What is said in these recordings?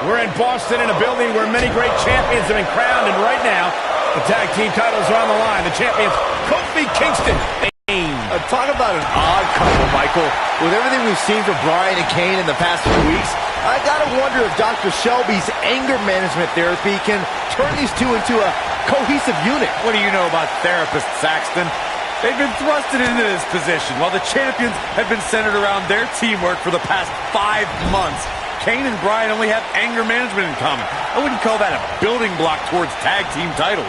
We're in Boston in a building where many great champions have been crowned, and right now, the tag team titles are on the line. The champions, Kofi Kingston. Talk about an odd couple, Michael. With everything we've seen from Bryan and Kane in the past few weeks, I gotta wonder if Dr. Shelby's anger management therapy can turn these two into a cohesive unit. What do you know about therapists, Saxton? They've been thrusted into this position while the champions have been centered around their teamwork for the past 5 months. Kane and Bryan only have anger management in common. I wouldn't call that a building block towards tag team titles.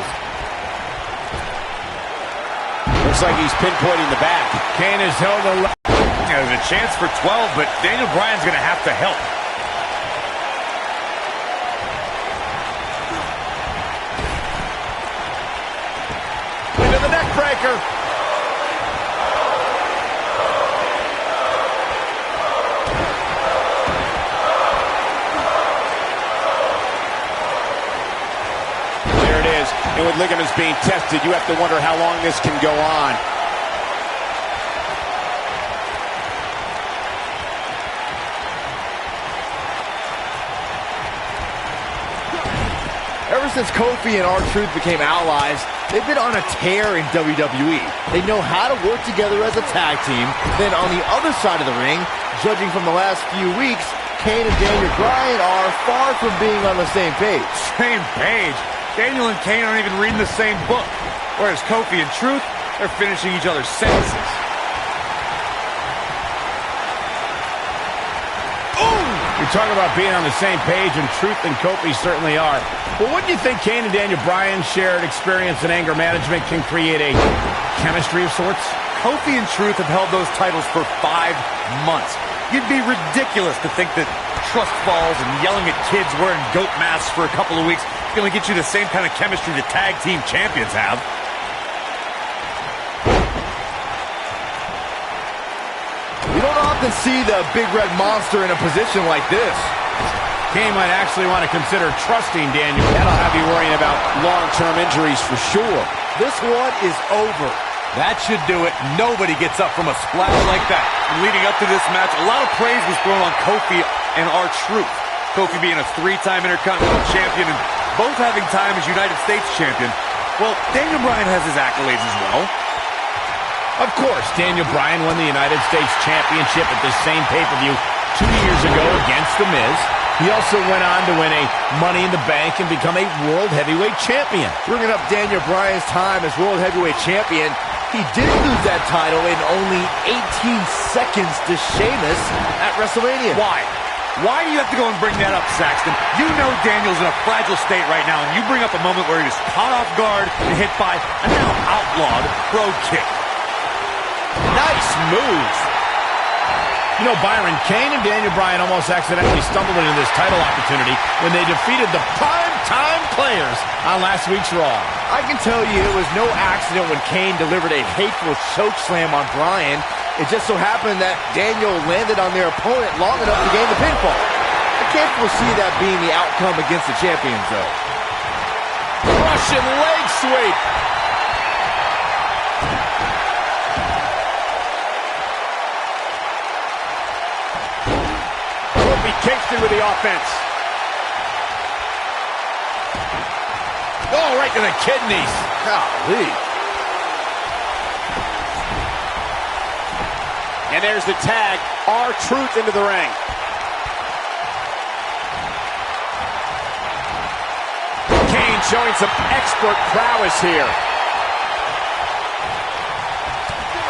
Looks like he's pinpointing the back. Kane has held a... There's a chance for 12, but Daniel Bryan's going to have to help. Into the neck breaker. And with ligaments being tested, you have to wonder how long this can go on. Ever since Kofi and R-Truth became allies, they've been on a tear in WWE. They know how to work together as a tag team. Then on the other side of the ring, judging from the last few weeks, Kane and Daniel Bryan are far from being on the same page. Same page? Daniel and Kane aren't even reading the same book. Whereas Kofi and Truth, they're finishing each other's sentences. You're talking about being on the same page, and Truth and Kofi certainly are. But wouldn't you think Kane and Daniel Bryan's shared experience in anger management can create a chemistry of sorts? Kofi and Truth have held those titles for 5 months. You'd be ridiculous to think that trust falls and yelling at kids wearing goat masks for a couple of weeks is going to get you the same kind of chemistry the tag team champions have. You don't often see the big red monster in a position like this. Kane might actually want to consider trusting Daniel. That'll have you worrying about long-term injuries for sure. This one is over. That should do it. Nobody gets up from a splash like that. Leading up to this match, a lot of praise was thrown on Kofi and R-Truth. Kofi being a 3-time Intercontinental Champion and both having time as United States Champion. Well, Daniel Bryan has his accolades as well. Of course, Daniel Bryan won the United States Championship at this same pay-per-view 2 years ago against The Miz. He also went on to win a Money in the Bank and become a World Heavyweight Champion. Bringing up Daniel Bryan's time as World Heavyweight Champion, he did lose that title in only 18 seconds to Sheamus at WrestleMania. Why? Why do you have to go and bring that up, Saxton? You know Daniel's in a fragile state right now, and you bring up a moment where he was caught off guard and hit by a now outlawed Brogue Kick. Nice move. You know, Byron, Kane and Daniel Bryan almost accidentally stumbled into this title opportunity when they defeated the prime-time players on last week's Raw. I can tell you it was no accident when Kane delivered a hateful chokeslam on Bryan. It just so happened that Daniel landed on their opponent long enough to gain the pinfall. I can't foresee that being the outcome against the champions, though. Russian leg sweep. Kingston with the offense. Oh, right to the kidneys. Golly. And there's the tag. R-Truth into the ring. Kane showing some expert prowess here.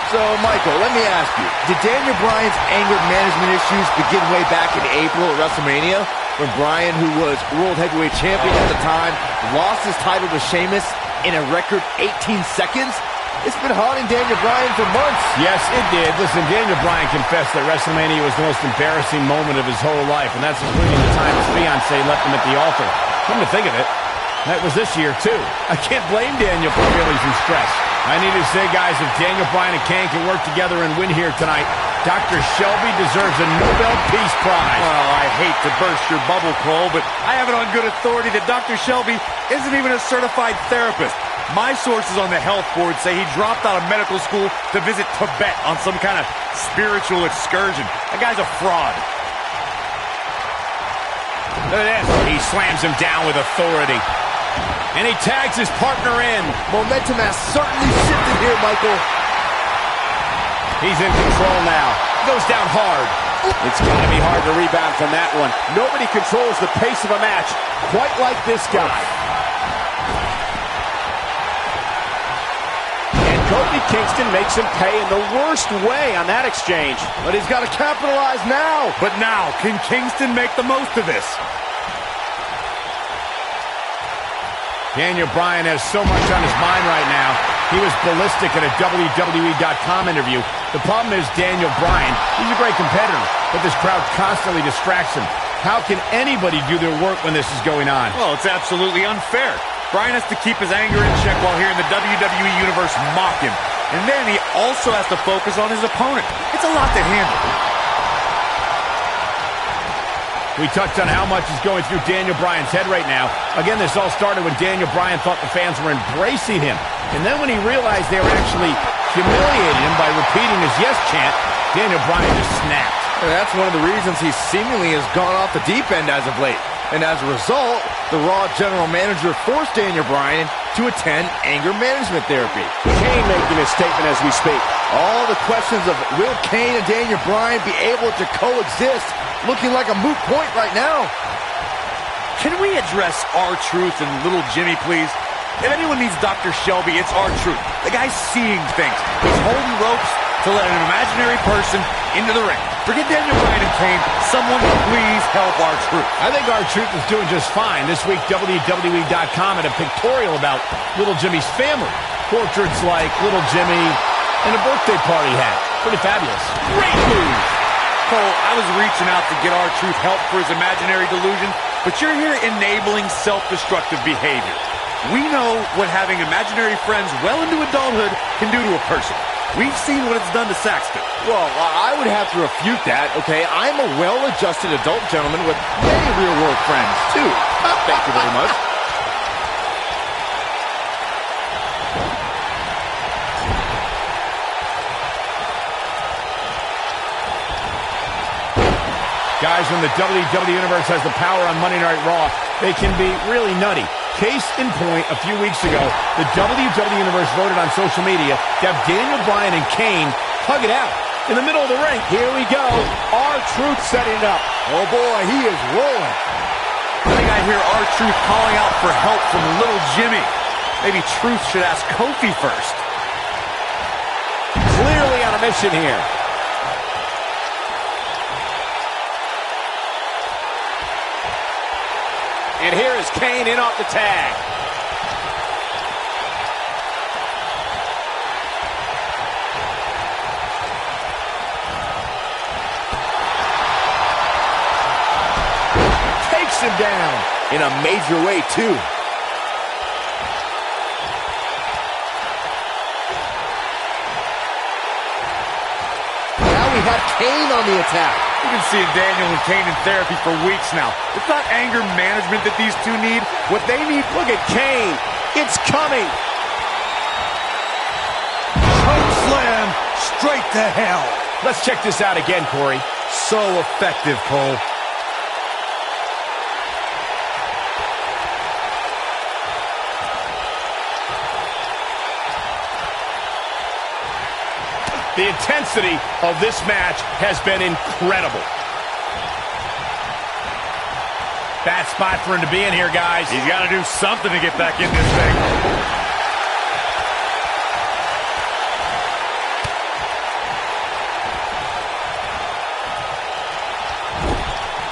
So, Michael, let me ask you, did Daniel Bryan's anger management issues begin way back in April at WrestleMania when Bryan, who was World Heavyweight Champion at the time, lost his title to Sheamus in a record 18 seconds? It's been haunting Daniel Bryan for months. Yes, it did. Listen, Daniel Bryan confessed that WrestleMania was the most embarrassing moment of his whole life, and that's including the time his fiancée left him at the altar. Come to think of it, that was this year, too. I can't blame Daniel for feeling some stress. I need to say, guys, if Daniel Bryan and Kane can work together and win here tonight, Dr. Shelby deserves a Nobel Peace Prize. Well, I hate to burst your bubble, Cole, but I have it on good authority that Dr. Shelby isn't even a certified therapist. My sources on the health board say he dropped out of medical school to visit Tibet on some kind of spiritual excursion. That guy's a fraud. Look at this. He slams him down with authority. And he tags his partner in. Momentum has certainly shifted here, Michael. He's in control now. Goes down hard. It's got to be hard to rebound from that one. Nobody controls the pace of a match quite like this guy. And Kofi Kingston makes him pay in the worst way on that exchange. But he's got to capitalize now. But now, can Kingston make the most of this? Daniel Bryan has so much on his mind right now. He was ballistic in a WWE.com interview. The problem is Daniel Bryan, he's a great competitor, but this crowd constantly distracts him. How can anybody do their work when this is going on? Well, it's absolutely unfair. Bryan has to keep his anger in check while hearing the WWE Universe mock him. And then he also has to focus on his opponent. It's a lot to handle. We touched on how much is going through Daniel Bryan's head right now. Again, this all started when Daniel Bryan thought the fans were embracing him. And then when he realized they were actually humiliating him by repeating his yes chant, Daniel Bryan just snapped. And that's one of the reasons he seemingly has gone off the deep end as of late. And as a result, the Raw general manager forced Daniel Bryan to attend anger management therapy. Kane making a statement as we speak. All the questions of will Kane and Daniel Bryan be able to coexist looking like a moot point right now. Can we address R-Truth and Little Jimmy, please? If anyone needs Dr. Shelby, it's R-Truth. The guy's seeing things. He's holding ropes to let an imaginary person into the ring. Forget Daniel Bryan and Kane. Someone please help R-Truth. I think R-Truth is doing just fine. This week, WWE.com had a pictorial about Little Jimmy's family. Portraits like Little Jimmy and a birthday party hat. Pretty fabulous. Great move. Cole, I was reaching out to get R-Truth help for his imaginary delusion, but you're here enabling self-destructive behavior. We know what having imaginary friends well into adulthood can do to a person. We've seen what it's done to Saxton. Well, I would have to refute that, okay? I'm a well-adjusted adult gentleman with many real-world friends, too. Thank you very much. Guys, when the WWE Universe has the power on Monday Night Raw, they can be really nutty. Case in point, a few weeks ago, the WWE Universe voted on social media to have Daniel Bryan and Kane hug it out in the middle of the ring. Here we go. R-Truth setting it up. Oh, boy, he is rolling. I think I hear R-Truth calling out for help from Little Jimmy. Maybe Truth should ask Kofi first. Clearly on a mission here. And here is Kane in off the tag. Takes him down in a major way, too. Now we have Kane on the attack. We've been seeing Daniel and Kane in therapy for weeks now. It's not anger management that these two need. What they need, look at Kane. It's coming. Choke slam straight to hell. Let's check this out again, Corey. So effective, Cole. The intensity of this match has been incredible. Bad spot for him to be in here, guys. He's got to do something to get back in this thing.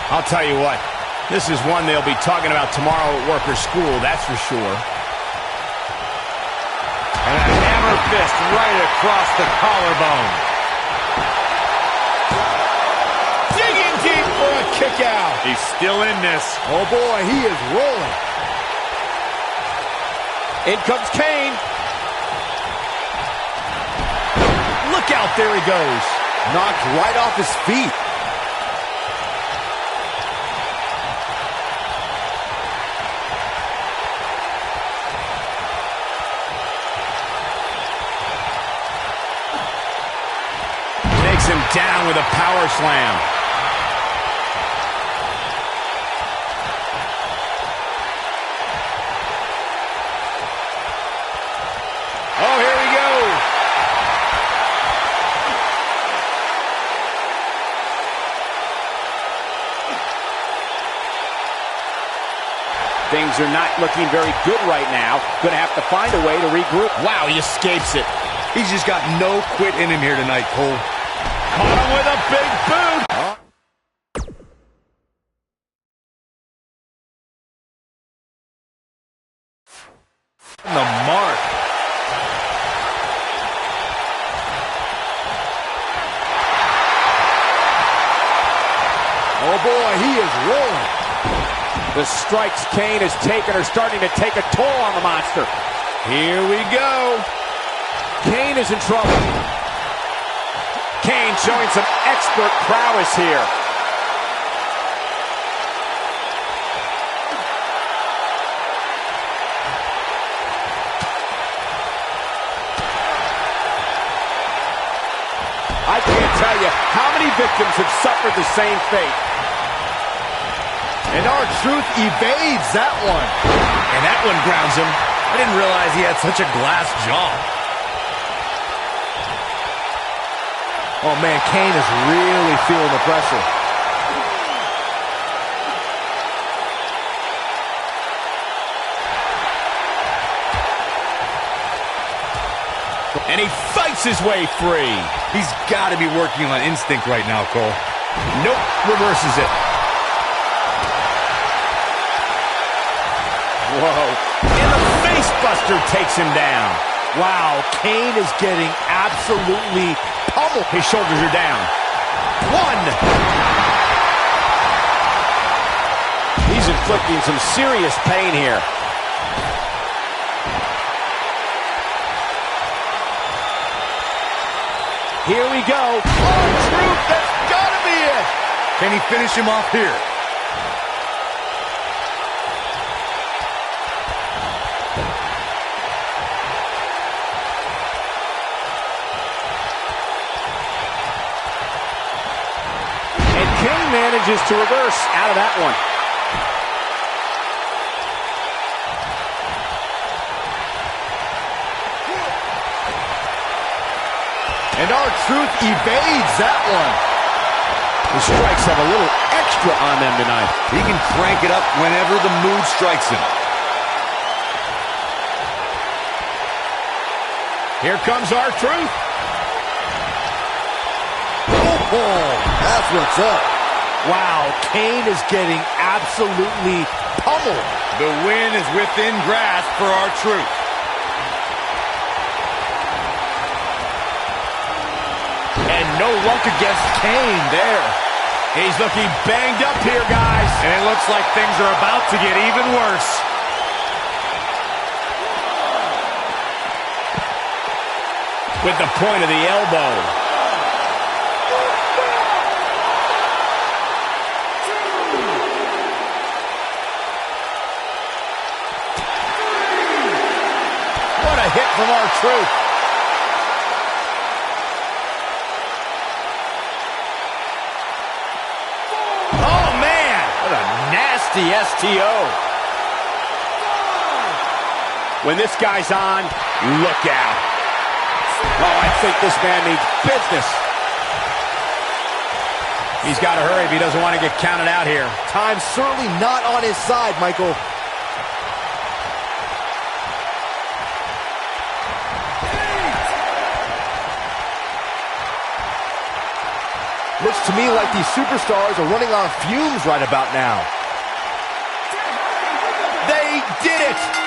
I'll tell you what, this is one they'll be talking about tomorrow at work or school, that's for sure. And a hammer fist right across the collarbone. Digging deep for a kick out. He's still in this. Oh boy, he is rolling. In comes Kane. Look out, there he goes. Knocked right off his feet. Him down with a power slam. Things are not looking very good right now. Going to have to find a way to regroup. Wow, he escapes it. He's just got no quit in him here tonight, Cole. Caught him with a big boot. The mark. Oh boy, he is rolling. The strikes Kane has taken are starting to take a toll on the monster. Here we go. Kane is in trouble. Kane showing some expert prowess here. I can't tell you how many victims have suffered the same fate. And R-Truth evades that one. And that one grounds him. I didn't realize he had such a glass jaw. Oh man, Kane is really feeling the pressure. And he fights his way free. He's got to be working on instinct right now, Cole. Nope, reverses it. Whoa. And the face buster takes him down. Wow, Kane is getting absolutely pummeled. His shoulders are down. One. He's inflicting some serious pain here. Here we go. R-Truth, that's gotta be it. Can he finish him off here? And Kane manages to reverse out of that one. And R-Truth evades that one. The strikes have a little extra on them tonight. He can crank it up whenever the mood strikes him. Here comes R-Truth. Oh, that's what's up. Wow, Kane is getting absolutely pummeled. The win is within grasp for R-Truth. And no luck against Kane there. He's looking banged up here, guys. And it looks like things are about to get even worse. With the point of the elbow. What a hit from R-Truth. Oh, man. What a nasty STO. When this guy's on, look out. Oh, I think this man needs business. He's got to hurry if he doesn't want to get counted out here. Time's certainly not on his side, Michael. Looks to me like these superstars are running on fumes right about now. They did it!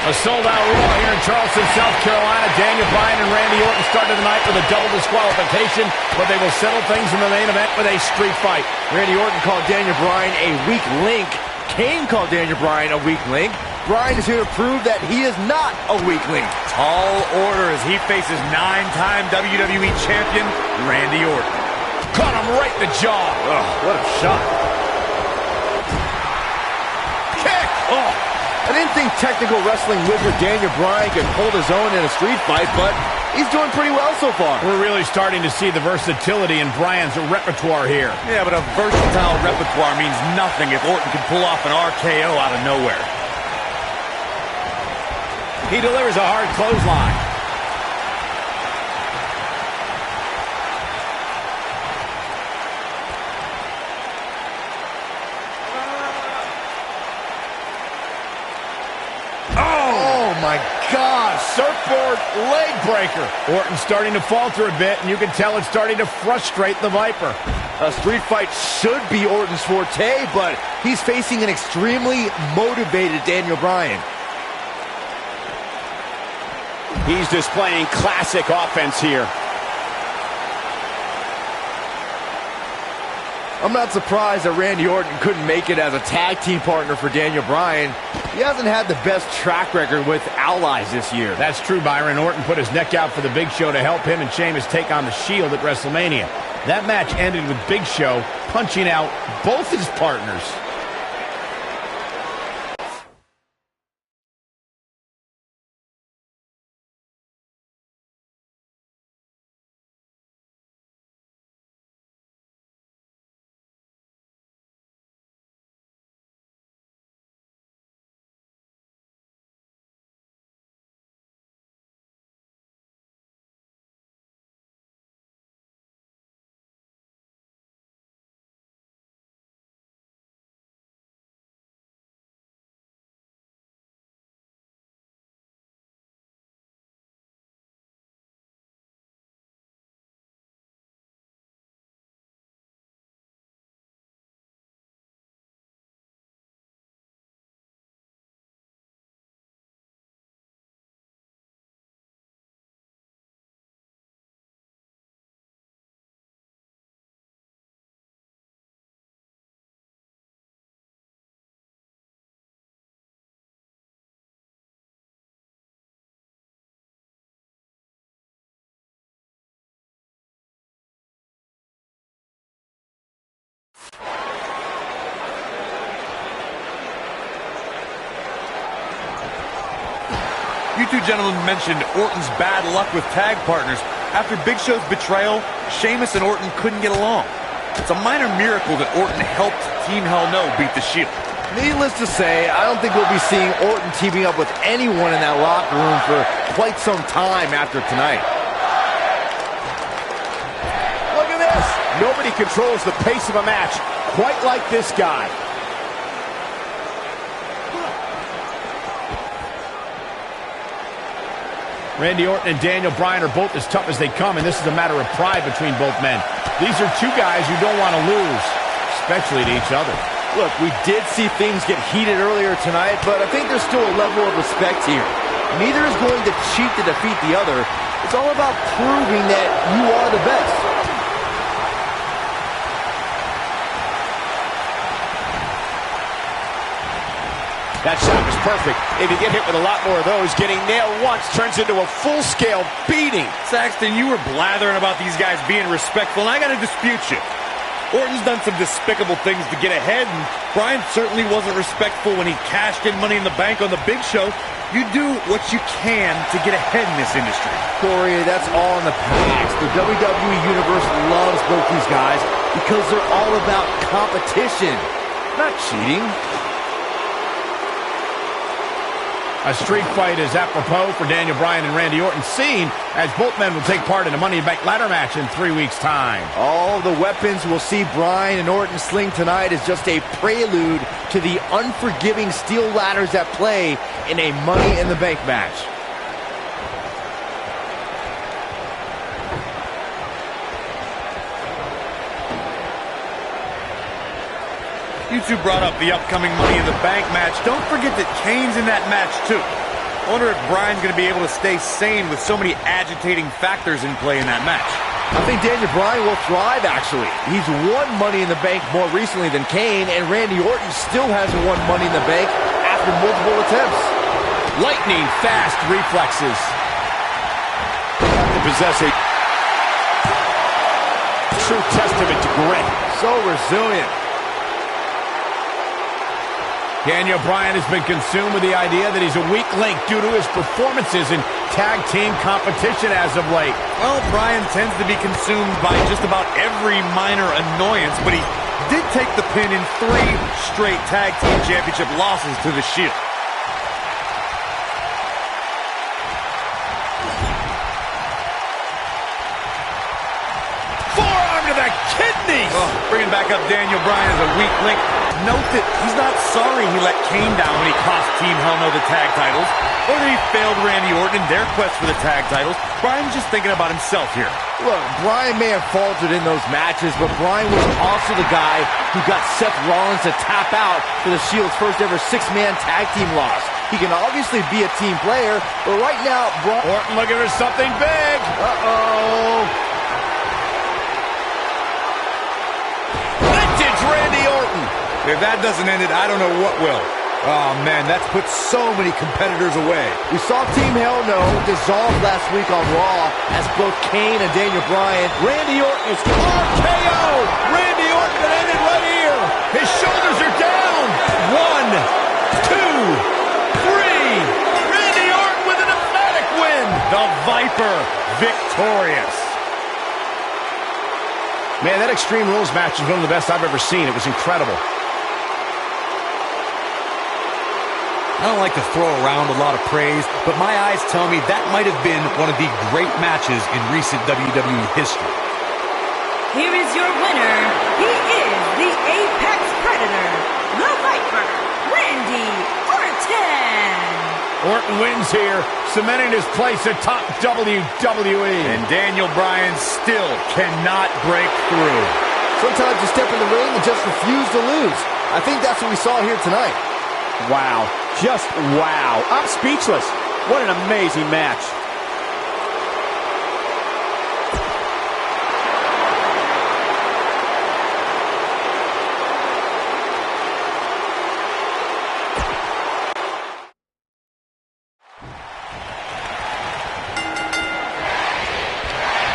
A sold-out Raw here in Charleston, South Carolina. Daniel Bryan and Randy Orton started the night with a double disqualification, but they will settle things in the main event with a street fight. Randy Orton called Daniel Bryan a weak link. Kane called Daniel Bryan a weak link. Bryan is here to prove that he is not a weak link. Tall order as he faces 9-time WWE champion Randy Orton. Caught him right in the jaw. Oh, what a shot. Kick! Oh. I didn't think technical wrestling wizard Daniel Bryan could hold his own in a street fight, but he's doing pretty well so far. We're really starting to see the versatility in Bryan's repertoire here. Yeah, but a versatile repertoire means nothing if Orton can pull off an RKO out of nowhere. He delivers a hard clothesline. Oh my God, Surfboard leg breaker. Orton's starting to falter a bit, and you can tell it's starting to frustrate the Viper. a street fight should be Orton's forte, but he's facing an extremely motivated Daniel Bryan. He's displaying classic offense here. I'm not surprised that Randy Orton couldn't make it as a tag team partner for Daniel Bryan. He hasn't had the best track record with allies this year. That's true, Byron. Orton put his neck out for the Big Show to help him and Sheamus take on the Shield at WrestleMania. That match ended with Big Show punching out both his partners. You two gentlemen mentioned Orton's bad luck with tag partners. After Big Show's betrayal, Sheamus and Orton couldn't get along. It's a minor miracle that Orton helped Team Hell No beat the Shield. Needless to say, I don't think we'll be seeing Orton teaming up with anyone in that locker room for quite some time after tonight. Look at this! Nobody controls the pace of a match quite like this guy. Randy Orton and Daniel Bryan are both as tough as they come, and this is a matter of pride between both men. These are two guys you don't want to lose, especially to each other. Look, we did see things get heated earlier tonight, but I think there's still a level of respect here. Neither is going to cheat to defeat the other. It's all about proving that you are the best. That shot was perfect. If you get hit with a lot more of those, getting nailed once turns into a full-scale beating. Saxton, you were blathering about these guys being respectful, and I got to dispute you. Orton's done some despicable things to get ahead, and Bryan certainly wasn't respectful when he cashed in Money in the Bank on the Big Show. You do what you can to get ahead in this industry. Corey, that's all in the past. The WWE Universe loves both these guys because they're all about competition, not cheating. A street fight is apropos for Daniel Bryan and Randy Orton, seen as both men will take part in a Money in the Bank ladder match in 3 weeks' time. All the weapons we'll see Bryan and Orton sling tonight is just a prelude to the unforgiving steel ladders at play in a Money in the Bank match. You two brought up the upcoming Money in the Bank match. Don't forget that Kane's in that match, too. I wonder if Bryan's going to be able to stay sane with so many agitating factors in play in that match. I think Daniel Bryan will thrive, actually. He's won Money in the Bank more recently than Kane, and Randy Orton still hasn't won Money in the Bank after multiple attempts. Lightning fast reflexes. To possess a true testament to grit. So resilient. Daniel Bryan has been consumed with the idea that he's a weak link due to his performances in tag team competition as of late. Well, Bryan tends to be consumed by just about every minor annoyance, but he did take the pin in 3 straight tag team championship losses to the Shield. Forearm to the kidneys! Oh, bringing back up Daniel Bryan as a weak link. Note that he's not sorry he let Kane down when he cost Team Hell No the tag titles, or that he failed Randy Orton in their quest for the tag titles. Bryan's just thinking about himself here. Look, Bryan may have faltered in those matches, but Bryan was also the guy who got Seth Rollins to tap out for the Shield's first ever 6-man tag team loss. He can obviously be a team player, but right now, Orton looking for something big. Uh-oh. Vintage Randy Orton. If that doesn't end it, I don't know what will. Oh, man, that's put so many competitors away. We saw Team Hell No dissolve last week on Raw as both Kane and Daniel Bryan. Randy Orton is RKO. Randy Orton that ended right here. His shoulders are down. 1, 2, 3. Randy Orton with an emphatic win. The Viper victorious. Man, that Extreme Rules match is one of the best I've ever seen. It was incredible. I don't like to throw around a lot of praise, but my eyes tell me that might have been one of the great matches in recent WWE history. Here is your winner. He is the Apex Predator, the Viper, Randy Orton. Orton wins here, cementing his place atop WWE. And Daniel Bryan still cannot break through. Sometimes you step in the ring and just refuse to lose. I think that's what we saw here tonight. Wow. Just wow. I'm speechless. What an amazing match.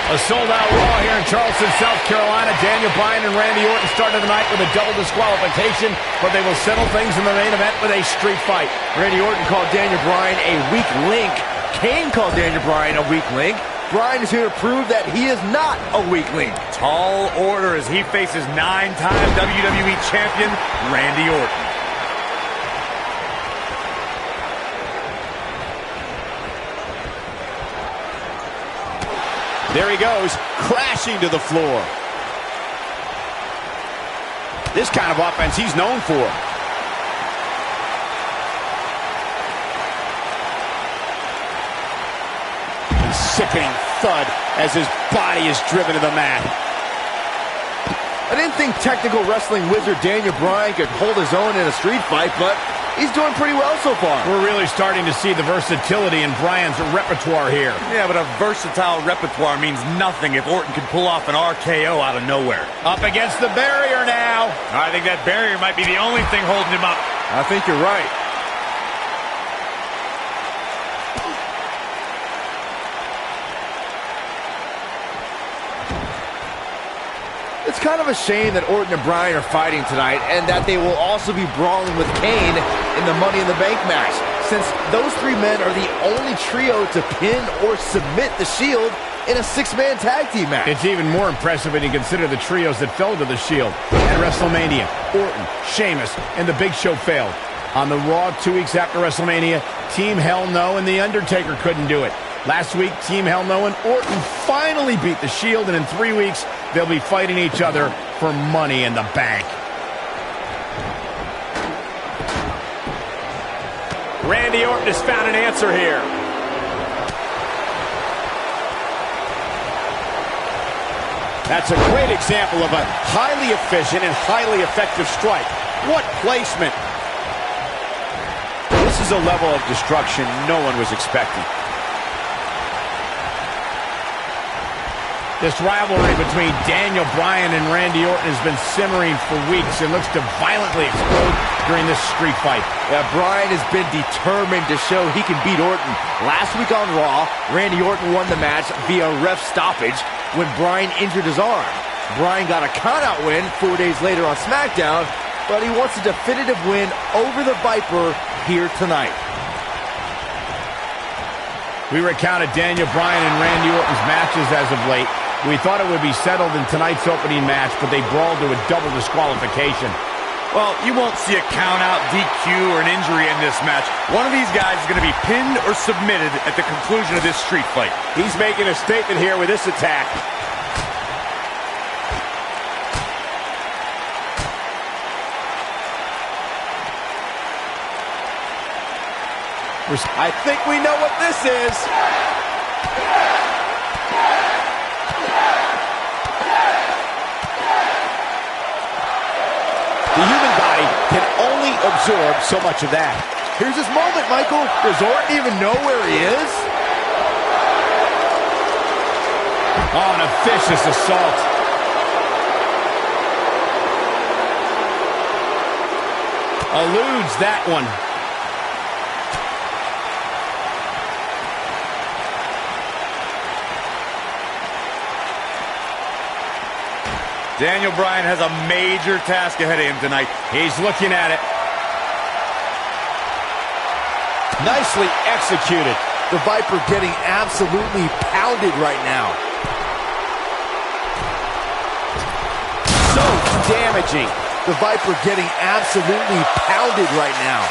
A sold-out Raw here in Charleston, South Carolina. Daniel Bryan and Randy Orton started the night with a double disqualification, but they will settle things in the main event with a street fight. Randy Orton called Daniel Bryan a weak link. Kane called Daniel Bryan a weak link. Bryan is here to prove that he is not a weak link. Tall order as he faces 9-time WWE champion Randy Orton. There he goes, crashing to the floor. This kind of offense he's known for. A sickening thud as his body is driven to the mat. I didn't think technical wrestling wizard Daniel Bryan could hold his own in a street fight, but he's doing pretty well so far. We're really starting to see the versatility in Bryan's repertoire here. Yeah, but a versatile repertoire means nothing if Orton can pull off an RKO out of nowhere. Up against the barrier now. I think that barrier might be the only thing holding him up. I think you're right. It's kind of a shame that Orton and Bryan are fighting tonight and that they will also be brawling with Kane in the Money in the Bank match, since those 3 men are the only trio to pin or submit the Shield in a 6-man tag team match. It's even more impressive when you consider the trios that fell to the Shield. At WrestleMania, Orton, Sheamus, and The Big Show failed. On the Raw 2 weeks after WrestleMania, Team Hell No and The Undertaker couldn't do it. Last week, Team Hell No and Orton finally beat the Shield, and in 3 weeks, they'll be fighting each other for Money in the Bank. Randy Orton has found an answer here. That's a great example of a highly efficient and highly effective strike. What placement. This is is a level of destruction no one was expecting. This rivalry between Daniel Bryan and Randy Orton has been simmering for weeks and looks to violently explode during this street fight. Yeah, Bryan has been determined to show he can beat Orton. Last week on Raw, Randy Orton won the match via ref stoppage when Bryan injured his arm. Bryan got a countout win 4 days later on SmackDown, but he wants a definitive win over the Viper here tonight. We recounted Daniel Bryan and Randy Orton's matches as of late. We thought it would be settled in tonight's opening match, but they brawled to a double disqualification. Well, you won't see a count-out, DQ, or an injury in this match. One of these guys is going to be pinned or submitted at the conclusion of this street fight. He's making a statement here with this attack. I think we know what this is. The human body can only absorb so much of that. Here's his moment, Michael. Does Orton even know where he is? Oh, an vicious assault. Eludes that one. Daniel Bryan has a major task ahead of him tonight. He's looking at it. Nicely executed. The Viper getting absolutely pounded right now. So damaging. The Viper getting absolutely pounded right now.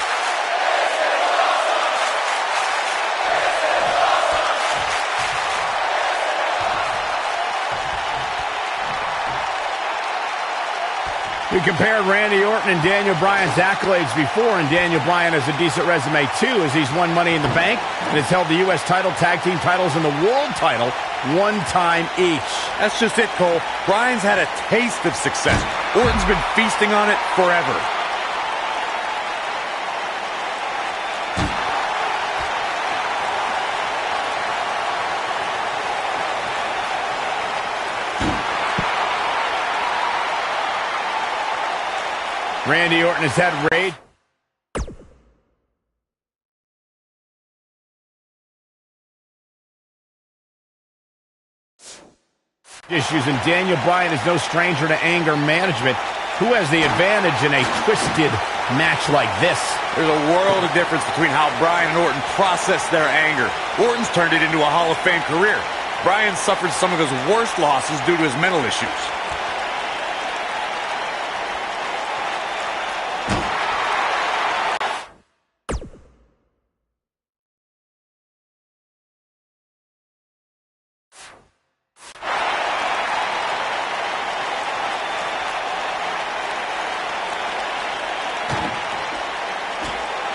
We compared Randy Orton and Daniel Bryan's accolades before, and Daniel Bryan has a decent resume too, as he's won Money in the Bank and has held the U.S. title, tag team titles, and the world title one time each. That's just it, Cole. Bryan's had a taste of success. Orton's been feasting on it forever. Randy Orton has had rage issues, and Daniel Bryan is no stranger to anger management. Who has the advantage in a twisted match like this? There's a world of difference between how Bryan and Orton process their anger. Orton's turned it into a Hall of Fame career. Bryan suffered some of his worst losses due to his mental issues.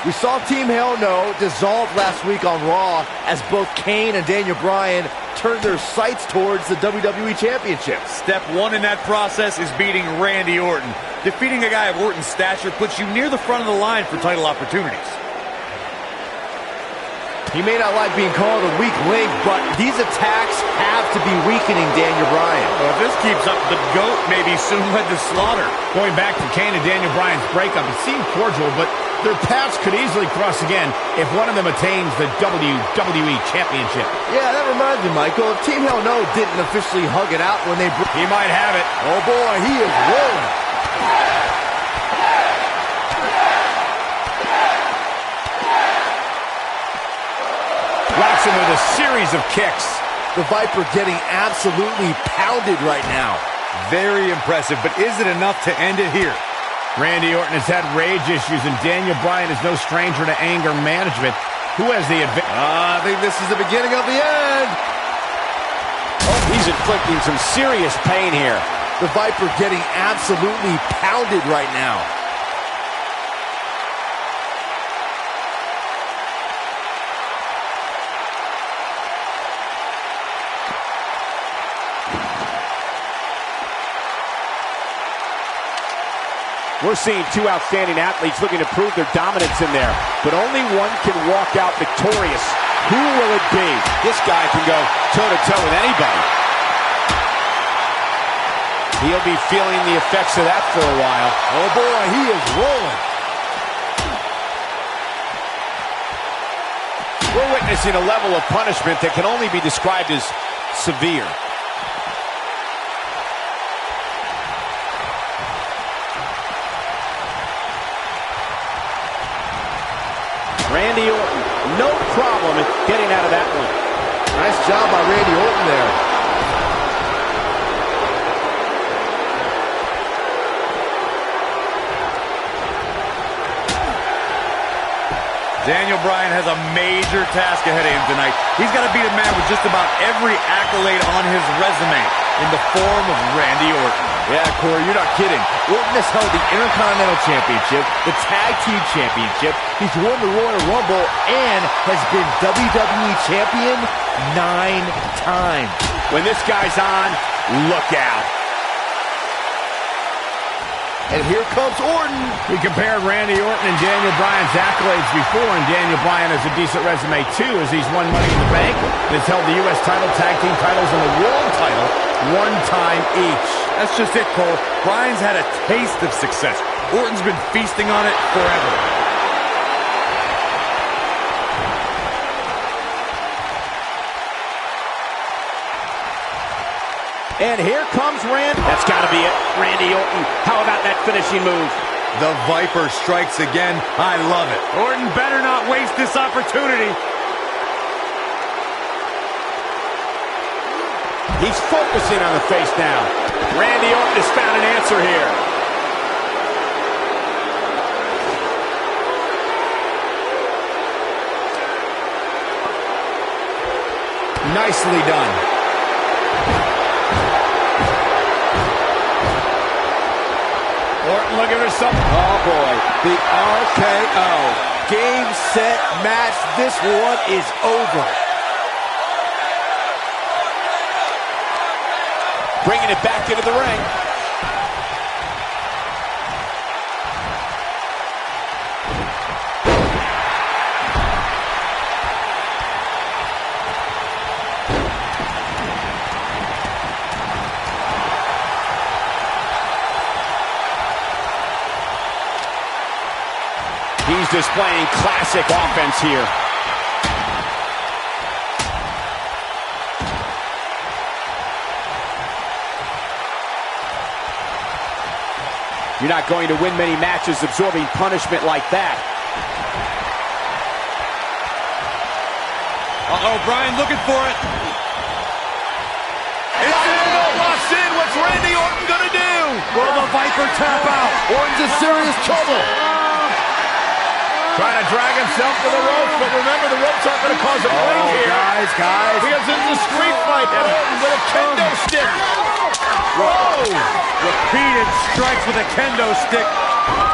We saw Team Hell No dissolve last week on Raw as both Kane and Daniel Bryan turned their sights towards the WWE Championship. Step one in that process is beating Randy Orton. Defeating a guy of Orton's stature puts you near the front of the line for title opportunities. He may not like being called a weak link, but these attacks have to be weakening Daniel Bryan. Well, if this keeps up, the GOAT may be soon led to slaughter. Going back to Kane and Daniel Bryan's breakup, it seemed cordial, but their paths could easily cross again if one of them attains the WWE Championship. Yeah, that reminds me, Michael. If Team Hell No didn't officially hug it out when they... He might have it. Oh, boy, he is rolling. Rocks him with a series of kicks. The Viper getting absolutely pounded right now. Very impressive, but is it enough to end it here? Randy Orton has had rage issues, and Daniel Bryan is no stranger to anger management. Who has the advantage? I think this is the beginning of the end. Oh, he's inflicting some serious pain here. The Viper getting absolutely pounded right now. We're seeing two outstanding athletes looking to prove their dominance in there, but only one can walk out victorious. Who will it be? This guy can go toe-to-toe with anybody. He'll be feeling the effects of that for a while. Oh boy, he is rolling. We're witnessing a level of punishment that can only be described as severe. Randy Orton, no problem in getting out of that one. Nice job by Randy Orton there. Daniel Bryan has a major task ahead of him tonight. He's got to beat a man with just about every accolade on his resume in the form of Randy Orton. Yeah, Corey, you're not kidding. Orton has held the Intercontinental Championship, the Tag Team Championship, he's won the Royal Rumble, and has been WWE Champion 9 times. When this guy's on, look out. And here comes Orton. We compared Randy Orton and Daniel Bryan's accolades before, and Daniel Bryan has a decent resume too, as he's won Money in the Bank and has held the U.S. title, tag team titles, and the world title 1 time each. That's just it, Cole. Bryan's had a taste of success. Orton's been feasting on it forever. And here comes Randy. That's got to be it. Randy Orton. How about that finishing move? The Viper strikes again. I love it. Orton better not waste this opportunity. He's focusing on the face now. Randy Orton has found an answer here. Nicely done. Orton looking for something. Oh boy, the RKO. Game, set, match. This one is over. Bringing it back into the ring. He's displaying classic offense here. You're not going to win many matches absorbing punishment like that. Uh-oh, Bryan looking for it. It's locked in. What's Randy Orton gonna do? Will the Viper tap out? Orton's in serious trouble. Trying to drag himself to the ropes, but remember, the ropes aren't going to cause a break here. Guys. Because this is a street fight, and Orton with a kendo stick. Whoa! Repeated strikes with a kendo stick.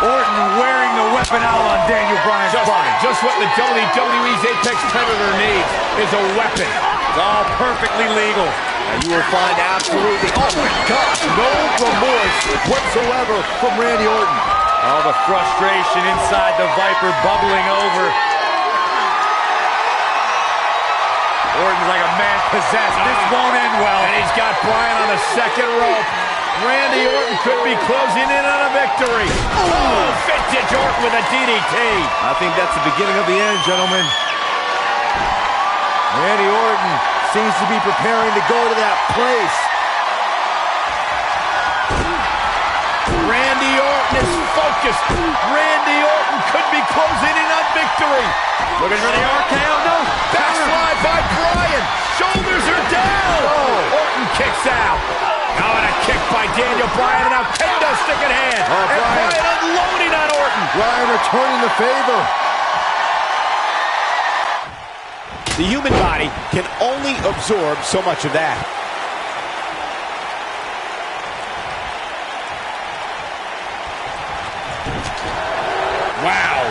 Orton wearing the weapon out on Daniel Bryan's body. Just what the WWE's Apex Predator needs is a weapon. It's all perfectly legal. Now you will find absolutely, oh my gosh, no remorse whatsoever from Randy Orton. All the frustration inside the Viper bubbling over. Orton's like a man possessed. This won't end well. And he's got Bryan on the second rope. Randy Orton could be closing in on a victory. Oh, vintage Orton with a DDT. I think that's the beginning of the end, gentlemen. Randy Orton seems to be preparing to go to that place. Randy Orton is focused. Randy Orton could be closing in on victory. Looking for the RKO. No. Backslide by Bryan. Shoulders are down. Oh. Orton kicks out. Now and a kick by Daniel Bryan. And now kendo stick in hand. Oh, and Bryan unloading on Orton. Bryan returning the favor. The human body can only absorb so much of that. Wow.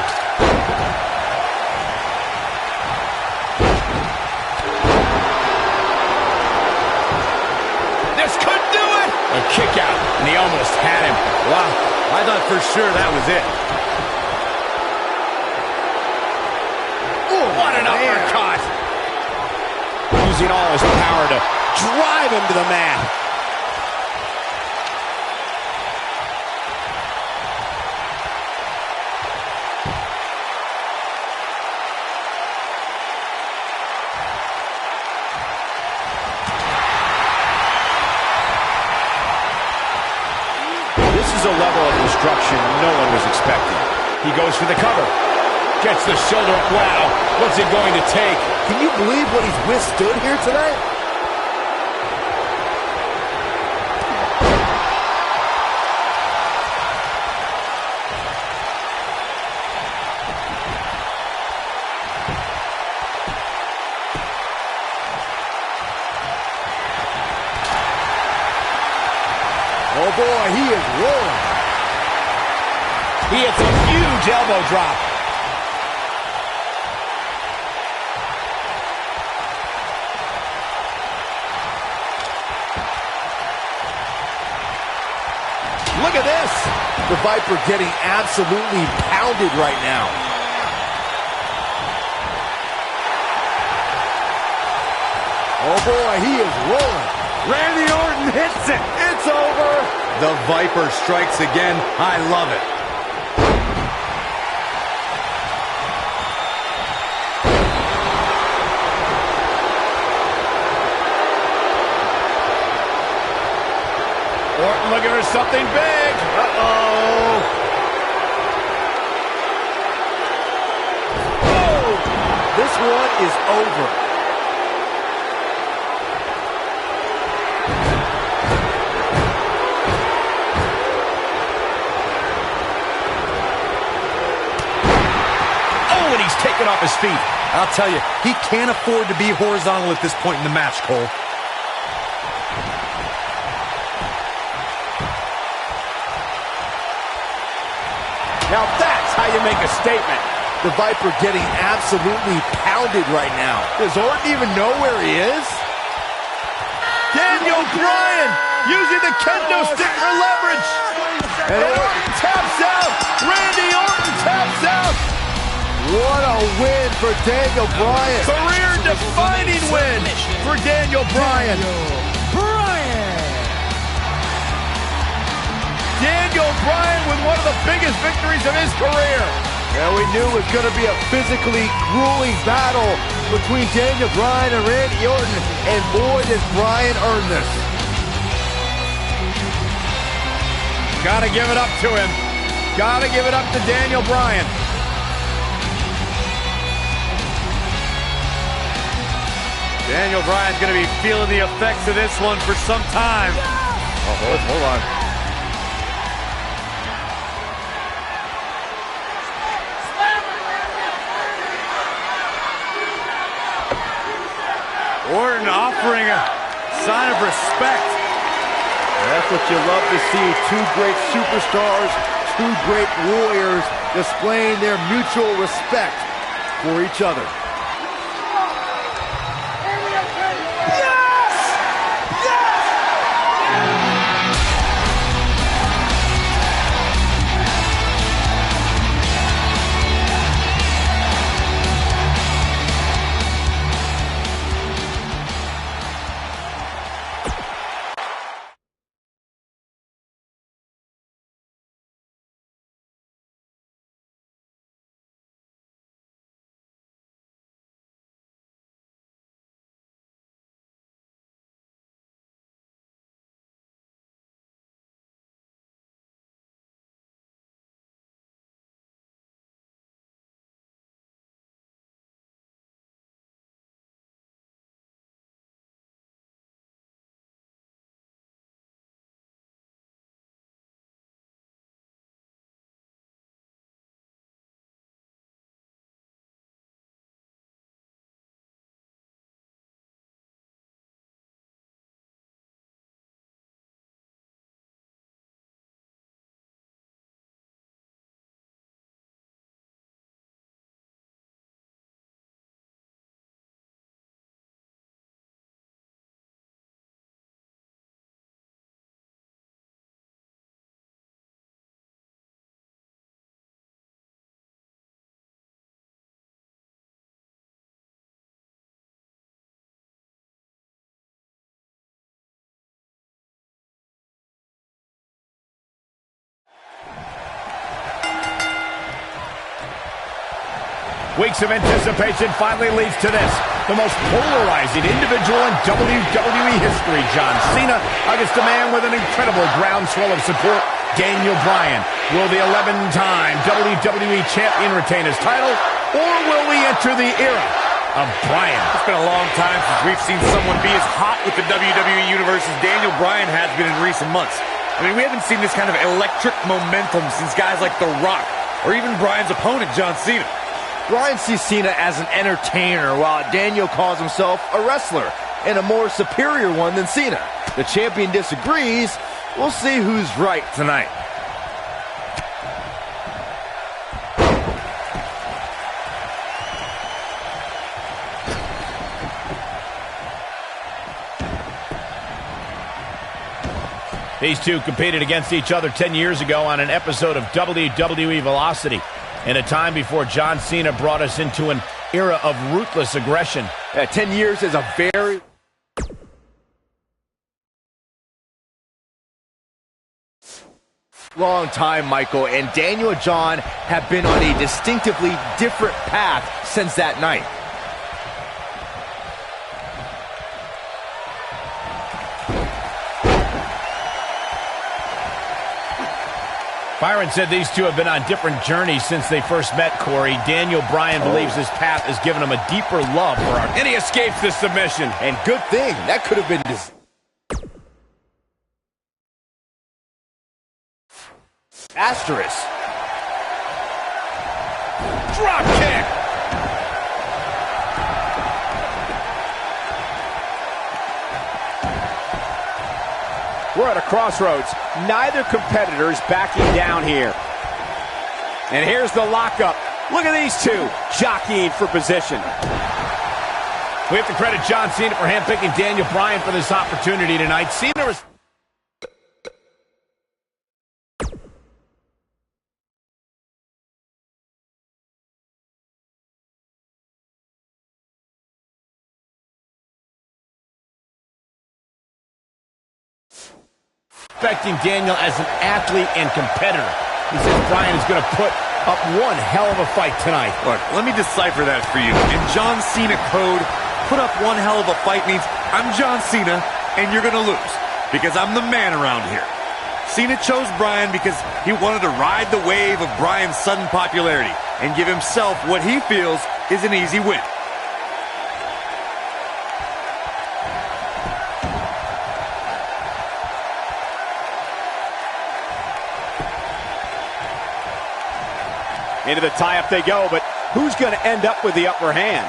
This could do it. A kick out, and he almost had him. Wow. I thought for sure that was it. Ooh, what an uppercut! Using all his power to drive him to the mat. This is a level of destruction no one was expecting. He goes for the cover. Gets the shoulder up. Wow, what's it going to take? Can you believe what he's withstood here tonight? Oh boy, he is rolling. He hits a huge elbow drop. Look at this. The Viper getting absolutely pounded right now. Oh boy, he is rolling. Randy Orton hits it. It's over. The Viper strikes again. I love it. Orton looking for something big. Uh-oh. Oh, this one is over. Oh, and he's taken off his feet. I'll tell you, he can't afford to be horizontal at this point in the match, Cole. Now that's how you make a statement. The Viper getting absolutely pounded right now. Does Orton even know where he is? Daniel Bryan using the kendo stick for leverage. And Orton taps out. Randy Orton taps out. What a win for Daniel Bryan. Career-defining win for Daniel Bryan. Daniel Bryan with one of the biggest victories of his career. Yeah, we knew it was going to be a physically grueling battle between Daniel Bryan and Randy Orton, and boy, does Bryan earn this. Gotta give it up to him. Gotta give it up to Daniel Bryan. Daniel Bryan's going to be feeling the effects of this one for some time. Oh, hold on. Orton offering a sign of respect. That's what you love to see. Two great superstars, two great warriors displaying their mutual respect for each other. Weeks of anticipation finally leads to this. The most polarizing individual in WWE history, John Cena, against a man with an incredible groundswell of support, Daniel Bryan. Will the 11-time WWE Champion retain his title, or will we enter the era of Bryan? It's been a long time since we've seen someone be as hot with the WWE Universe as Daniel Bryan has been in recent months. I mean, we haven't seen this kind of electric momentum since guys like The Rock, or even Bryan's opponent, John Cena. Bryan sees Cena as an entertainer, while Daniel calls himself a wrestler, and a more superior one than Cena. The champion disagrees. We'll see who's right tonight. These two competed against each other 10 years ago on an episode of WWE Velocity, in a time before John Cena brought us into an era of ruthless aggression. 10 years is a very long time, Michael, and Daniel and John have been on a distinctively different path since that night. Byron said these two have been on different journeys since they first met, Corey. Daniel Bryan believes his path has given him a deeper love for art. And he escapes the submission. And good thing. That could have been disastrous. Drop kick. We're at a crossroads. Neither competitor is backing down here. And here's the lockup. Look at these two jockeying for position. We have to credit John Cena for handpicking Daniel Bryan for this opportunity tonight. Cena is... respecting Daniel as an athlete and competitor. He says Bryan is going to put up one hell of a fight tonight. Look, let me decipher that for you. In John Cena code, put up one hell of a fight means I'm John Cena and you're going to lose because I'm the man around here. Cena chose Bryan because he wanted to ride the wave of Bryan's sudden popularity and give himself what he feels is an easy win. Into the tie-up they go, but who's going to end up with the upper hand?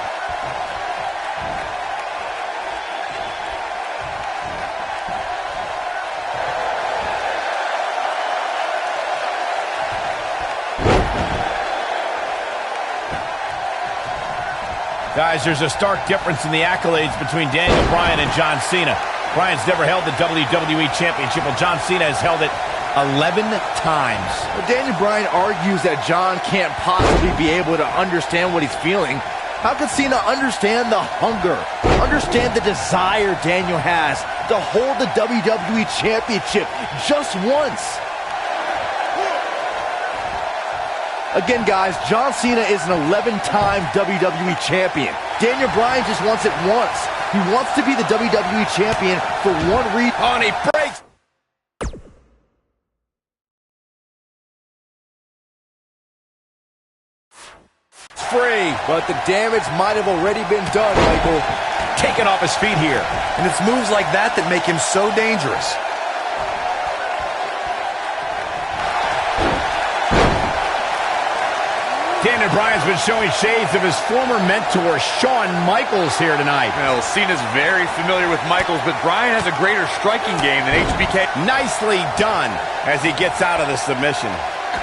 Guys, there's a stark difference in the accolades between Daniel Bryan and John Cena. Bryan's never held the WWE Championship, while John Cena has held it 11 times. Well, Daniel Bryan argues that John can't possibly be able to understand what he's feeling. How could Cena understand the hunger, understand the desire Daniel has to hold the WWE Championship just once? Again, guys, John Cena is an 11-time WWE Champion. Daniel Bryan just wants it once. He wants to be the WWE Champion for one reason. Oh, and he breaks. Free, but the damage might have already been done, Michael. Taken off his feet here. And it's moves like that that make him so dangerous. Daniel Bryan's been showing shades of his former mentor, Shawn Michaels, here tonight. Well, Cena's very familiar with Michaels, but Bryan has a greater striking game than HBK. Nicely done as he gets out of the submission.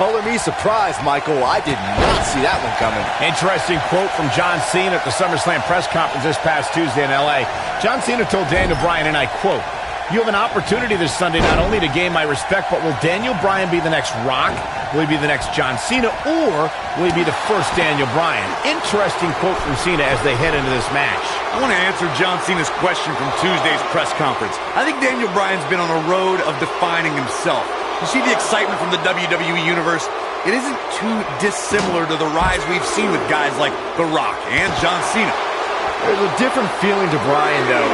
Color me surprised, Michael. I did not see that one coming. Interesting quote from John Cena at the SummerSlam press conference this past Tuesday in L.A. John Cena told Daniel Bryan, and I quote, "You have an opportunity this Sunday not only to gain my respect, but will Daniel Bryan be the next Rock? Will he be the next John Cena? Or will he be the first Daniel Bryan?" Interesting quote from Cena as they head into this match. I want to answer John Cena's question from Tuesday's press conference. I think Daniel Bryan's been on a road of defining himself. You see the excitement from the WWE Universe? it isn't too dissimilar to the rise we've seen with guys like The Rock and John Cena. There's a different feeling to Bryan, though.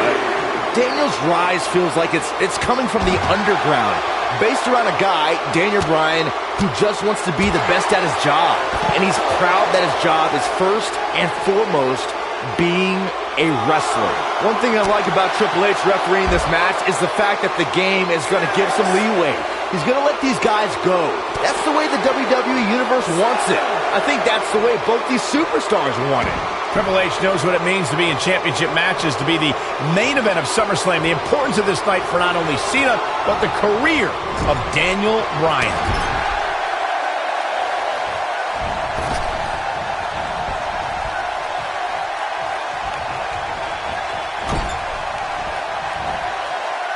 Daniel's rise feels like it's coming from the underground, based around a guy, Daniel Bryan, who just wants to be the best at his job. And he's proud that his job is first and foremost being a wrestler. One thing I like about Triple H refereeing this match is the fact that the game is going to give some leeway. He's going to let these guys go. That's the way the WWE Universe wants it. I think that's the way both these superstars want it. Triple H knows what it means to be in championship matches, to be the main event of SummerSlam. The importance of this night for not only Cena, but the career of Daniel Bryan.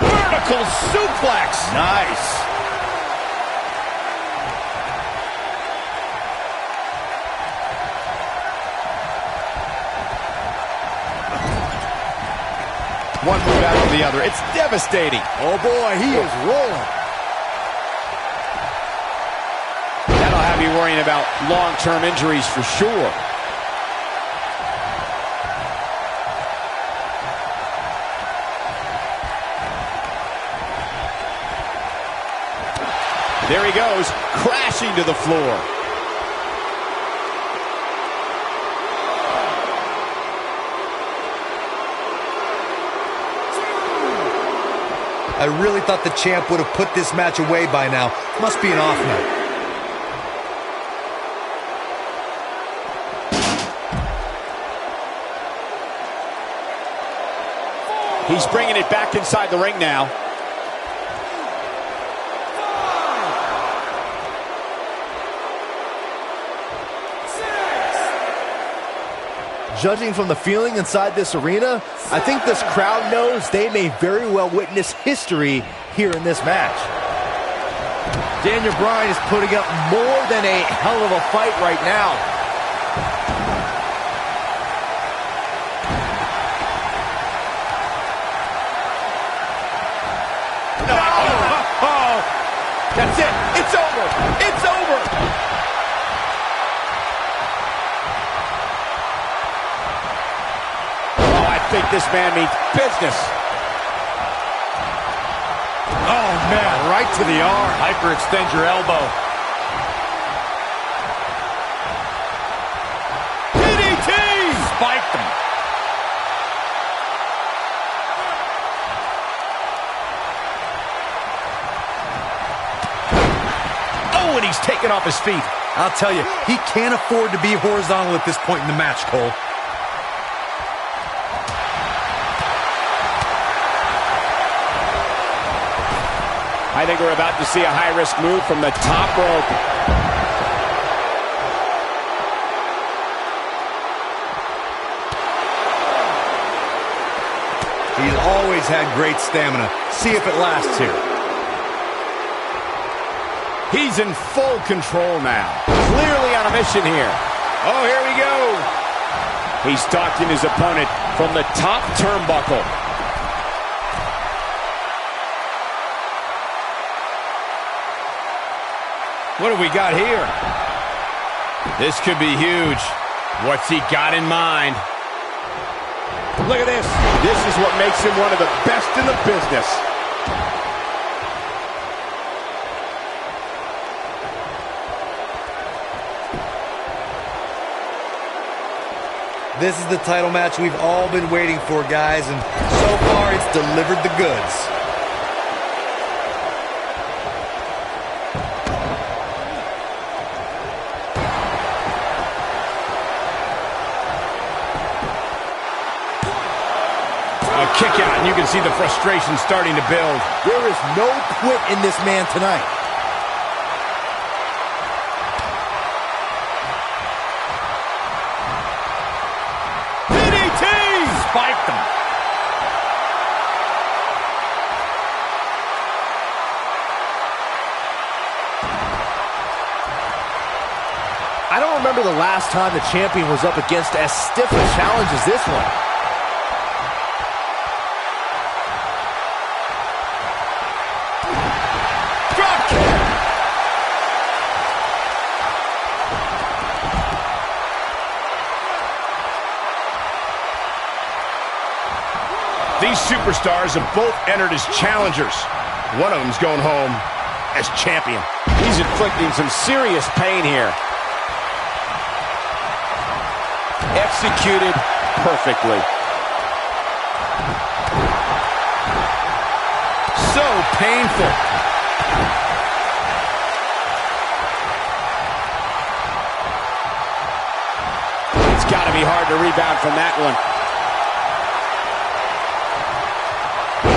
Vertical suplex. Nice. One move after the other. It's devastating. Oh, boy, he is rolling. That'll have you worrying about long-term injuries for sure. There he goes, crashing to the floor. I really thought the champ would have put this match away by now. Must be an off night. He's bringing it back inside the ring now. Judging from the feeling inside this arena, I think this crowd knows they may very well witness history here in this match. Daniel Bryan is putting up more than a hell of a fight right now. That's it. It's over. It's over. I think this man means business. Oh, man, right to the arm. Hyperextend your elbow. DDT! Spiked him. Oh, and he's taken off his feet. I'll tell you, he can't afford to be horizontal at this point in the match, Cole. I think we're about to see a high-risk move from the top rope. He's always had great stamina. See if it lasts here. He's in full control now. Clearly on a mission here. Oh, here we go. He's stalking his opponent from the top turnbuckle. What have we got here? This could be huge. What's he got in mind? Look at this. This is what makes him one of the best in the business. This is the title match we've all been waiting for, guys, and so far it's delivered the goods. Kick out, and you can see the frustration starting to build. There is no quit in this man tonight. DDT! Spiked him. I don't remember the last time the champion was up against as stiff a challenge as this one. superstars have both entered as challengers. One of them's going home as champion. He's inflicting some serious pain here. Executed perfectly. So painful. It's got to be hard to rebound from that one.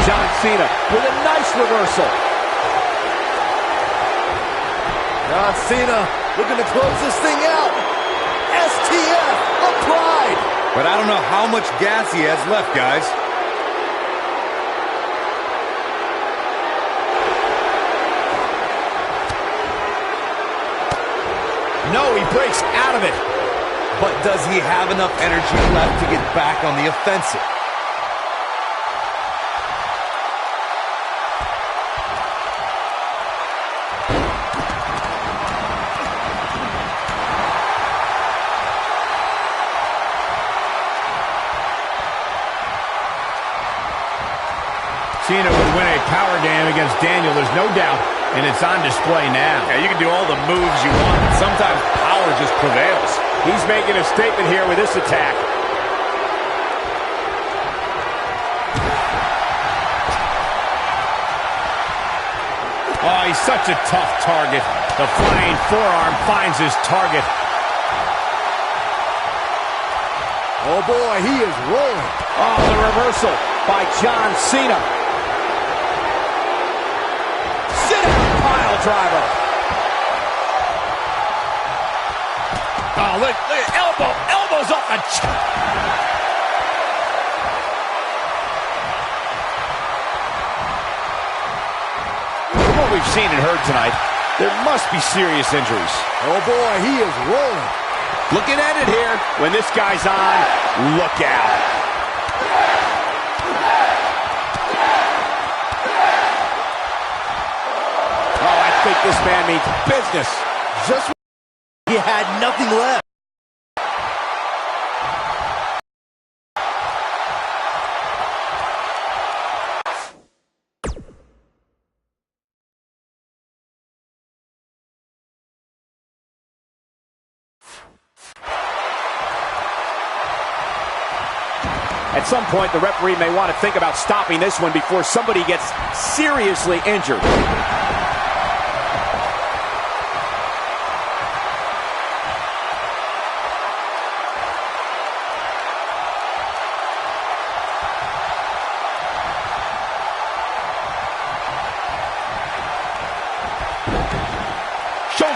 John Cena with a nice reversal. John Cena looking to close this thing out. STF applied. But I don't know how much gas he has left, guys. No, he breaks out of it. But does he have enough energy left to get back on the offensive? Cena would win a power game against Daniel, there's no doubt, and it's on display now. Yeah, you can do all the moves you want, but sometimes power just prevails. He's making a statement here with this attack. Oh, he's such a tough target. The flying forearm finds his target. Oh boy, he is rolling. Oh, the reversal by John Cena. Sit-down pile driver. Oh, look, elbows off the From what we've seen and heard tonight, there must be serious injuries. Oh boy, he is rolling. Looking at it here. When this guy's on, look out. Oh, I think this man means business. Just when he had nothing left. At some point, the referee may want to think about stopping this one before somebody gets seriously injured.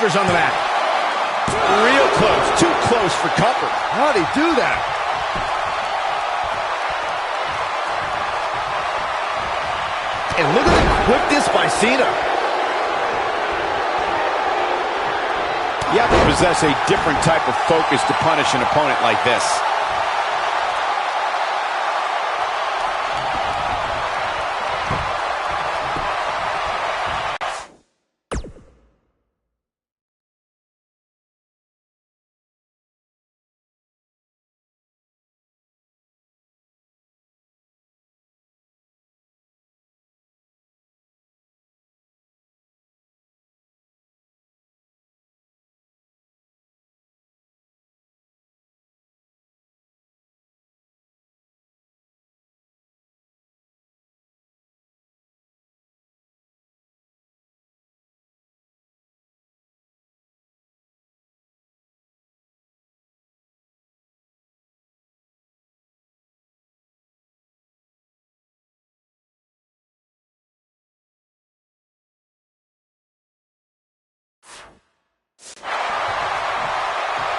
shoulders on the mat. Real close, too close for comfort. How'd he do that? And look at the quickness by Cena. You have to possess a different type of focus to punish an opponent like this.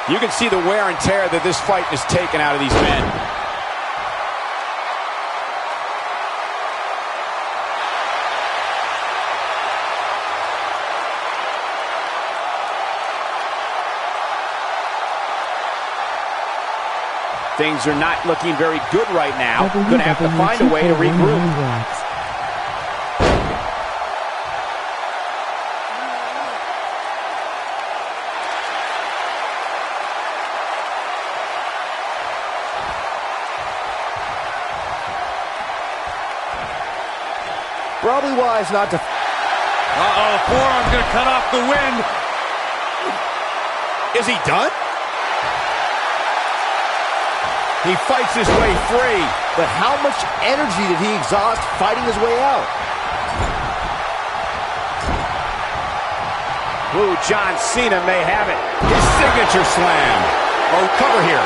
You can see the wear and tear that this fight has taken out of these men. Things are not looking very good right now. Going to have to find a way to regroup. Probably wise not to... Uh-oh, forearm's gonna cut off the wind. Is he done? He fights his way free. But how much energy did he exhaust fighting his way out? Ooh, John Cena may have it. His signature slam. Oh, cover here.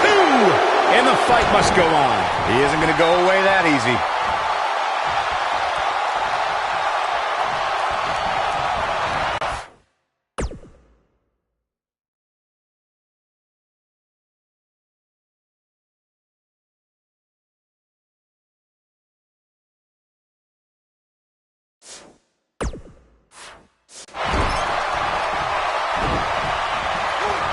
2! And the fight must go on. He isn't gonna go away that easy.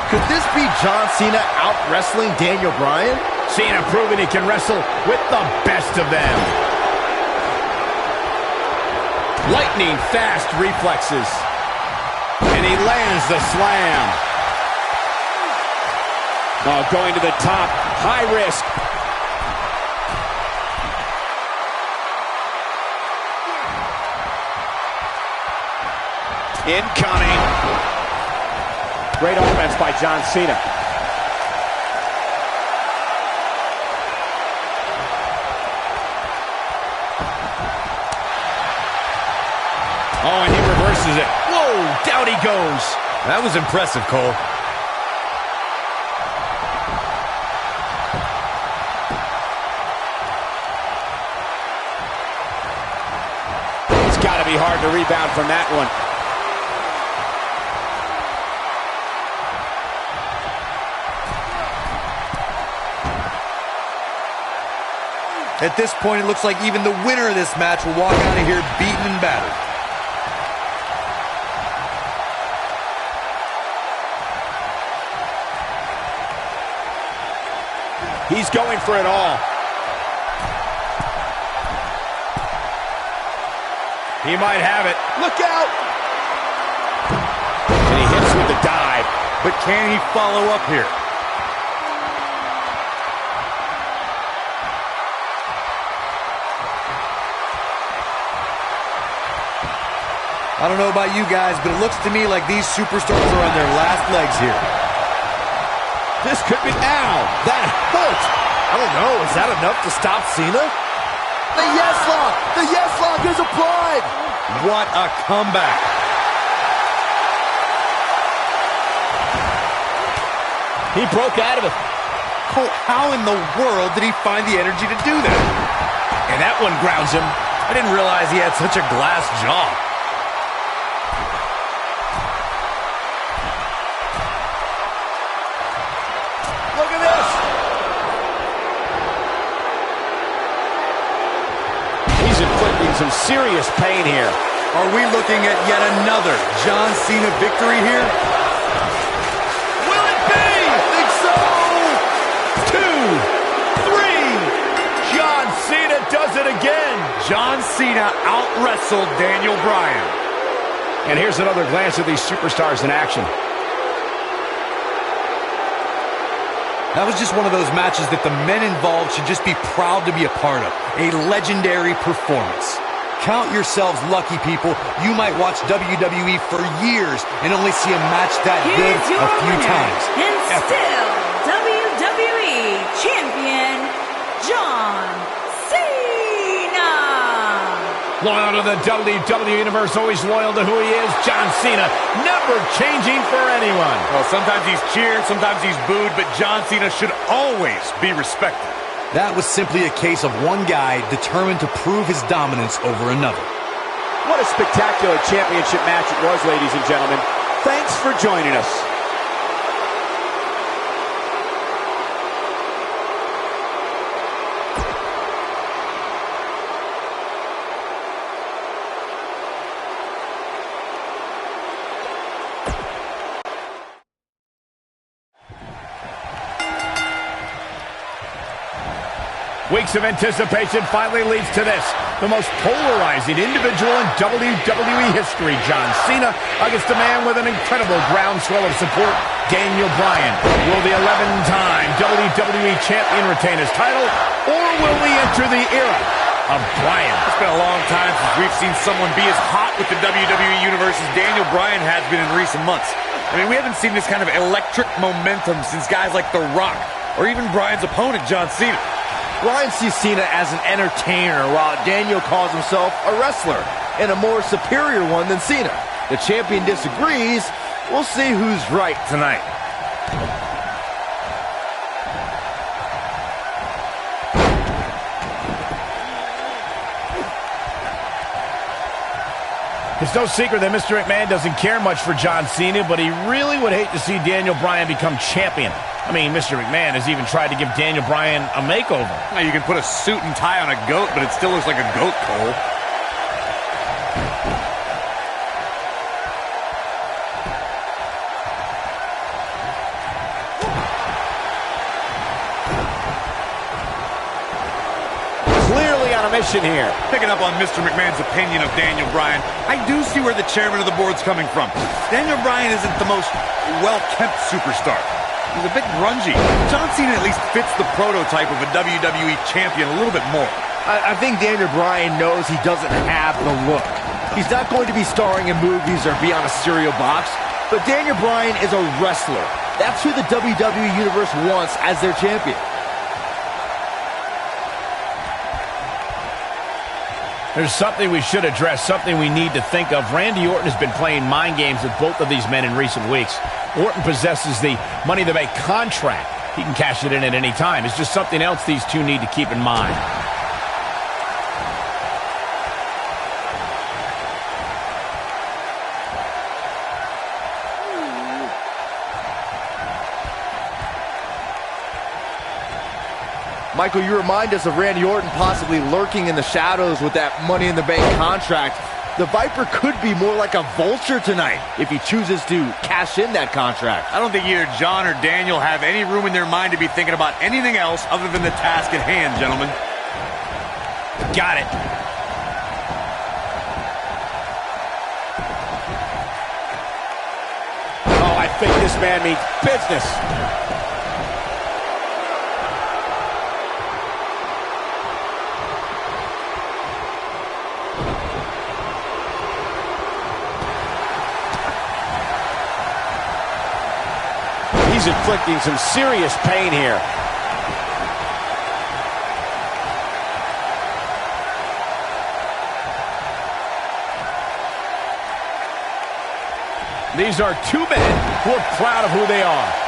Could this be John Cena out-wrestling Daniel Bryan? Cena proving he can wrestle with the best of them. Lightning fast reflexes. And he lands the slam. Oh, going to the top. High risk. Incoming. Great offense by John Cena. Oh, and he reverses it. Whoa, down he goes. That was impressive, Cole. It's got to be hard to rebound from that one. At this point, it looks like even the winner of this match will walk out of here beaten and battered. He's going for it all. He might have it. Look out! And he hits with the dive. But can he follow up here? I don't know about you guys, but it looks to me like these superstars are on their last legs here. This could be... Ow! That hurt! I don't know, is that enough to stop Cena? The yes lock! The yes lock is applied! What a comeback! He broke out of it. Cole, how in the world did he find the energy to do that? And that one grounds him. I didn't realize he had such a glass jaw. Look at this! He's inflicting some serious pain here. Are we looking at yet another John Cena victory here? Will it be? I think so! 2, 3. John Cena does it again. John Cena out-wrestled Daniel Bryan. And here's another glance at these superstars in action. That was just one of those matches that the men involved should just be proud to be a part of. A legendary performance. Count yourselves lucky, people. You might watch WWE for years and only see a match that good a few times. And still WWE Champion, John Cena. Loyal to the WWE Universe, always loyal to who he is, John Cena, never changing for anyone. Well, sometimes he's cheered, sometimes he's booed, but John Cena should always be respected. That was simply a case of one guy determined to prove his dominance over another. What a spectacular championship match it was, ladies and gentlemen. Thanks for joining us. Weeks of anticipation finally leads to this. The most polarizing individual in WWE history, John Cena, against a man with an incredible groundswell of support, Daniel Bryan. Will the 11-time WWE Champion retain his title, or will we enter the era of Bryan. It's been a long time since we've seen someone be as hot with the WWE Universe as Daniel Bryan has been in recent months. I mean, we haven't seen this kind of electric momentum since guys like The Rock, or even Bryan's opponent, John Cena. Bryan sees Cena as an entertainer, while Daniel calls himself a wrestler, and a more superior one than Cena. The champion disagrees. We'll see who's right tonight. It's no secret that Mr. McMahon doesn't care much for John Cena, but he really would hate to see Daniel Bryan become champion. I mean, Mr. McMahon has even tried to give Daniel Bryan a makeover. Now, you can put a suit and tie on a goat, but it still looks like a goat, Cole. Clearly on a mission here. Picking up on Mr. McMahon's opinion of Daniel Bryan, I do see where the chairman of the board's coming from. Daniel Bryan isn't the most well-kept superstar. He's a bit grungy. John Cena at least fits the prototype of a WWE champion a little bit more. I think Daniel Bryan knows he doesn't have the look. He's not going to be starring in movies or be on a cereal box, but Daniel Bryan is a wrestler. That's who the WWE Universe wants as their champion. There's something we should address, something we need to think of. Randy Orton has been playing mind games with both of these men in recent weeks. Orton possesses the Money in the Bank contract. He can cash it in at any time. It's just something else these two need to keep in mind. Michael, you remind us of Randy Orton possibly lurking in the shadows with that Money in the Bank contract. The Viper could be more like a vulture tonight if he chooses to cash in that contract. I don't think either John or Daniel have any room in their mind to be thinking about anything else other than the task at hand, gentlemen. Got it. Oh, I think this man means business. He's inflicting some serious pain here. These are two men who are proud of who they are.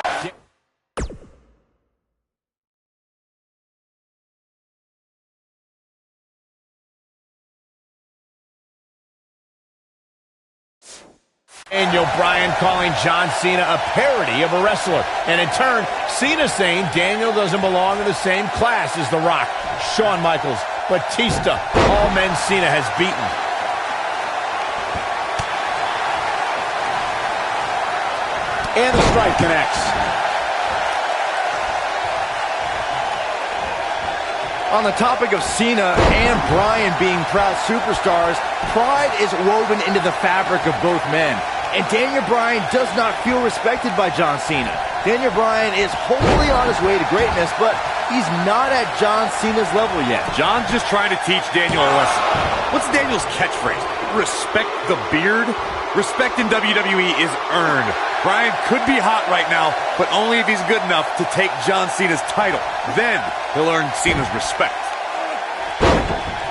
Daniel Bryan calling John Cena a parody of a wrestler. And in turn, Cena saying Daniel doesn't belong in the same class as The Rock, Shawn Michaels, Batista, all men Cena has beaten. And the strike connects. On the topic of Cena and Bryan being proud superstars, pride is woven into the fabric of both men. And Daniel Bryan does not feel respected by John Cena. Daniel Bryan is hopefully on his way to greatness, but he's not at John Cena's level yet. John's just trying to teach Daniel a lesson. What's Daniel's catchphrase? Respect the beard? Respect in WWE is earned. Bryan could be hot right now, but only if he's good enough to take John Cena's title. Then he'll earn Cena's respect.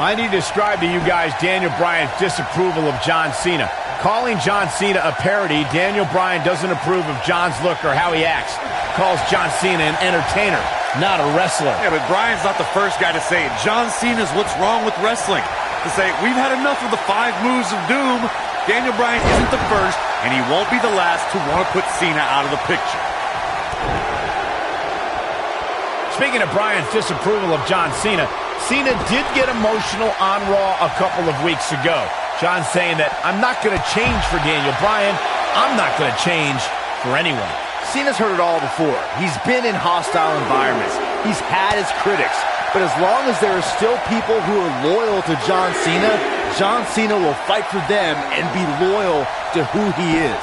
I need to describe to you guys Daniel Bryan's disapproval of John Cena. Calling John Cena a parody, Daniel Bryan doesn't approve of John's look or how he acts. Calls John Cena an entertainer, not a wrestler. Yeah, but Bryan's not the first guy to say it. John Cena's what's wrong with wrestling. To say, we've had enough of the 5 moves of doom. Daniel Bryan isn't the first, and he won't be the last to want to put Cena out of the picture. Speaking of Bryan's disapproval of John Cena, Cena did get emotional on Raw a couple of weeks ago. John saying that, I'm not going to change for Daniel Bryan. I'm not going to change for anyone. Cena's heard it all before. He's been in hostile environments. He's had his critics. But as long as there are still people who are loyal to John Cena will fight for them and be loyal to who he is.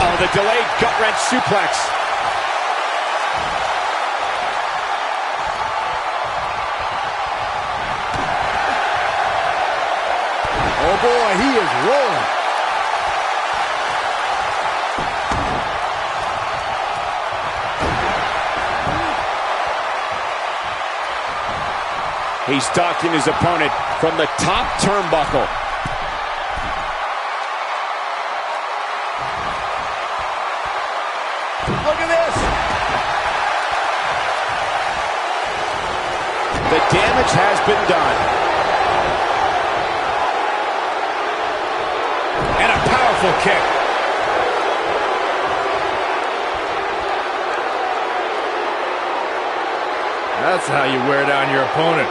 Oh, the delayed gut-wrench suplex. Oh boy, he is rolling. He's stalking his opponent from the top turnbuckle. Look at this. The damage has been done. And a powerful kick. That's how you wear down your opponent.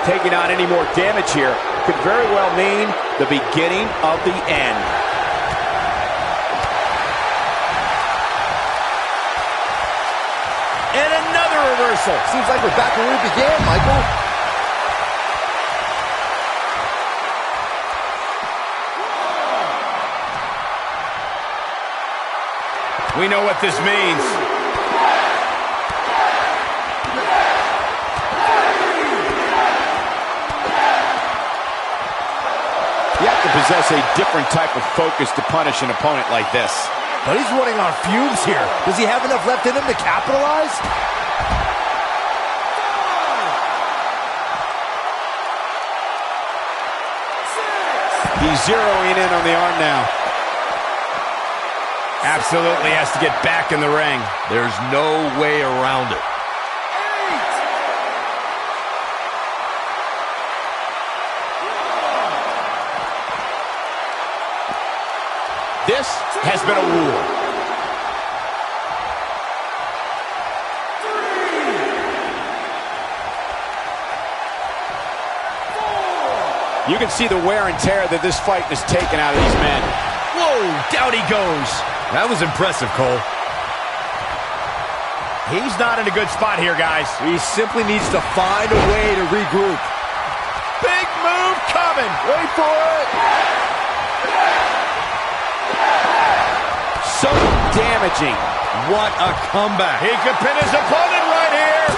Taking on any more damage here could very well mean the beginning of the end. And another reversal. Seems like we're back where we began, Michael. We know what this means. You have to possess a different type of focus to punish an opponent like this. But he's running on fumes here. Does he have enough left in him to capitalize? He's zeroing in on the arm now. Absolutely has to get back in the ring. There's no way around it. This has been a war. You can see the wear and tear that this fight has taken out of these men. Whoa, down he goes. That was impressive, Cole. He's not in a good spot here, guys. He simply needs to find a way to regroup. Big move coming. Wait for it. So damaging. What a comeback. He could pin his opponent right here.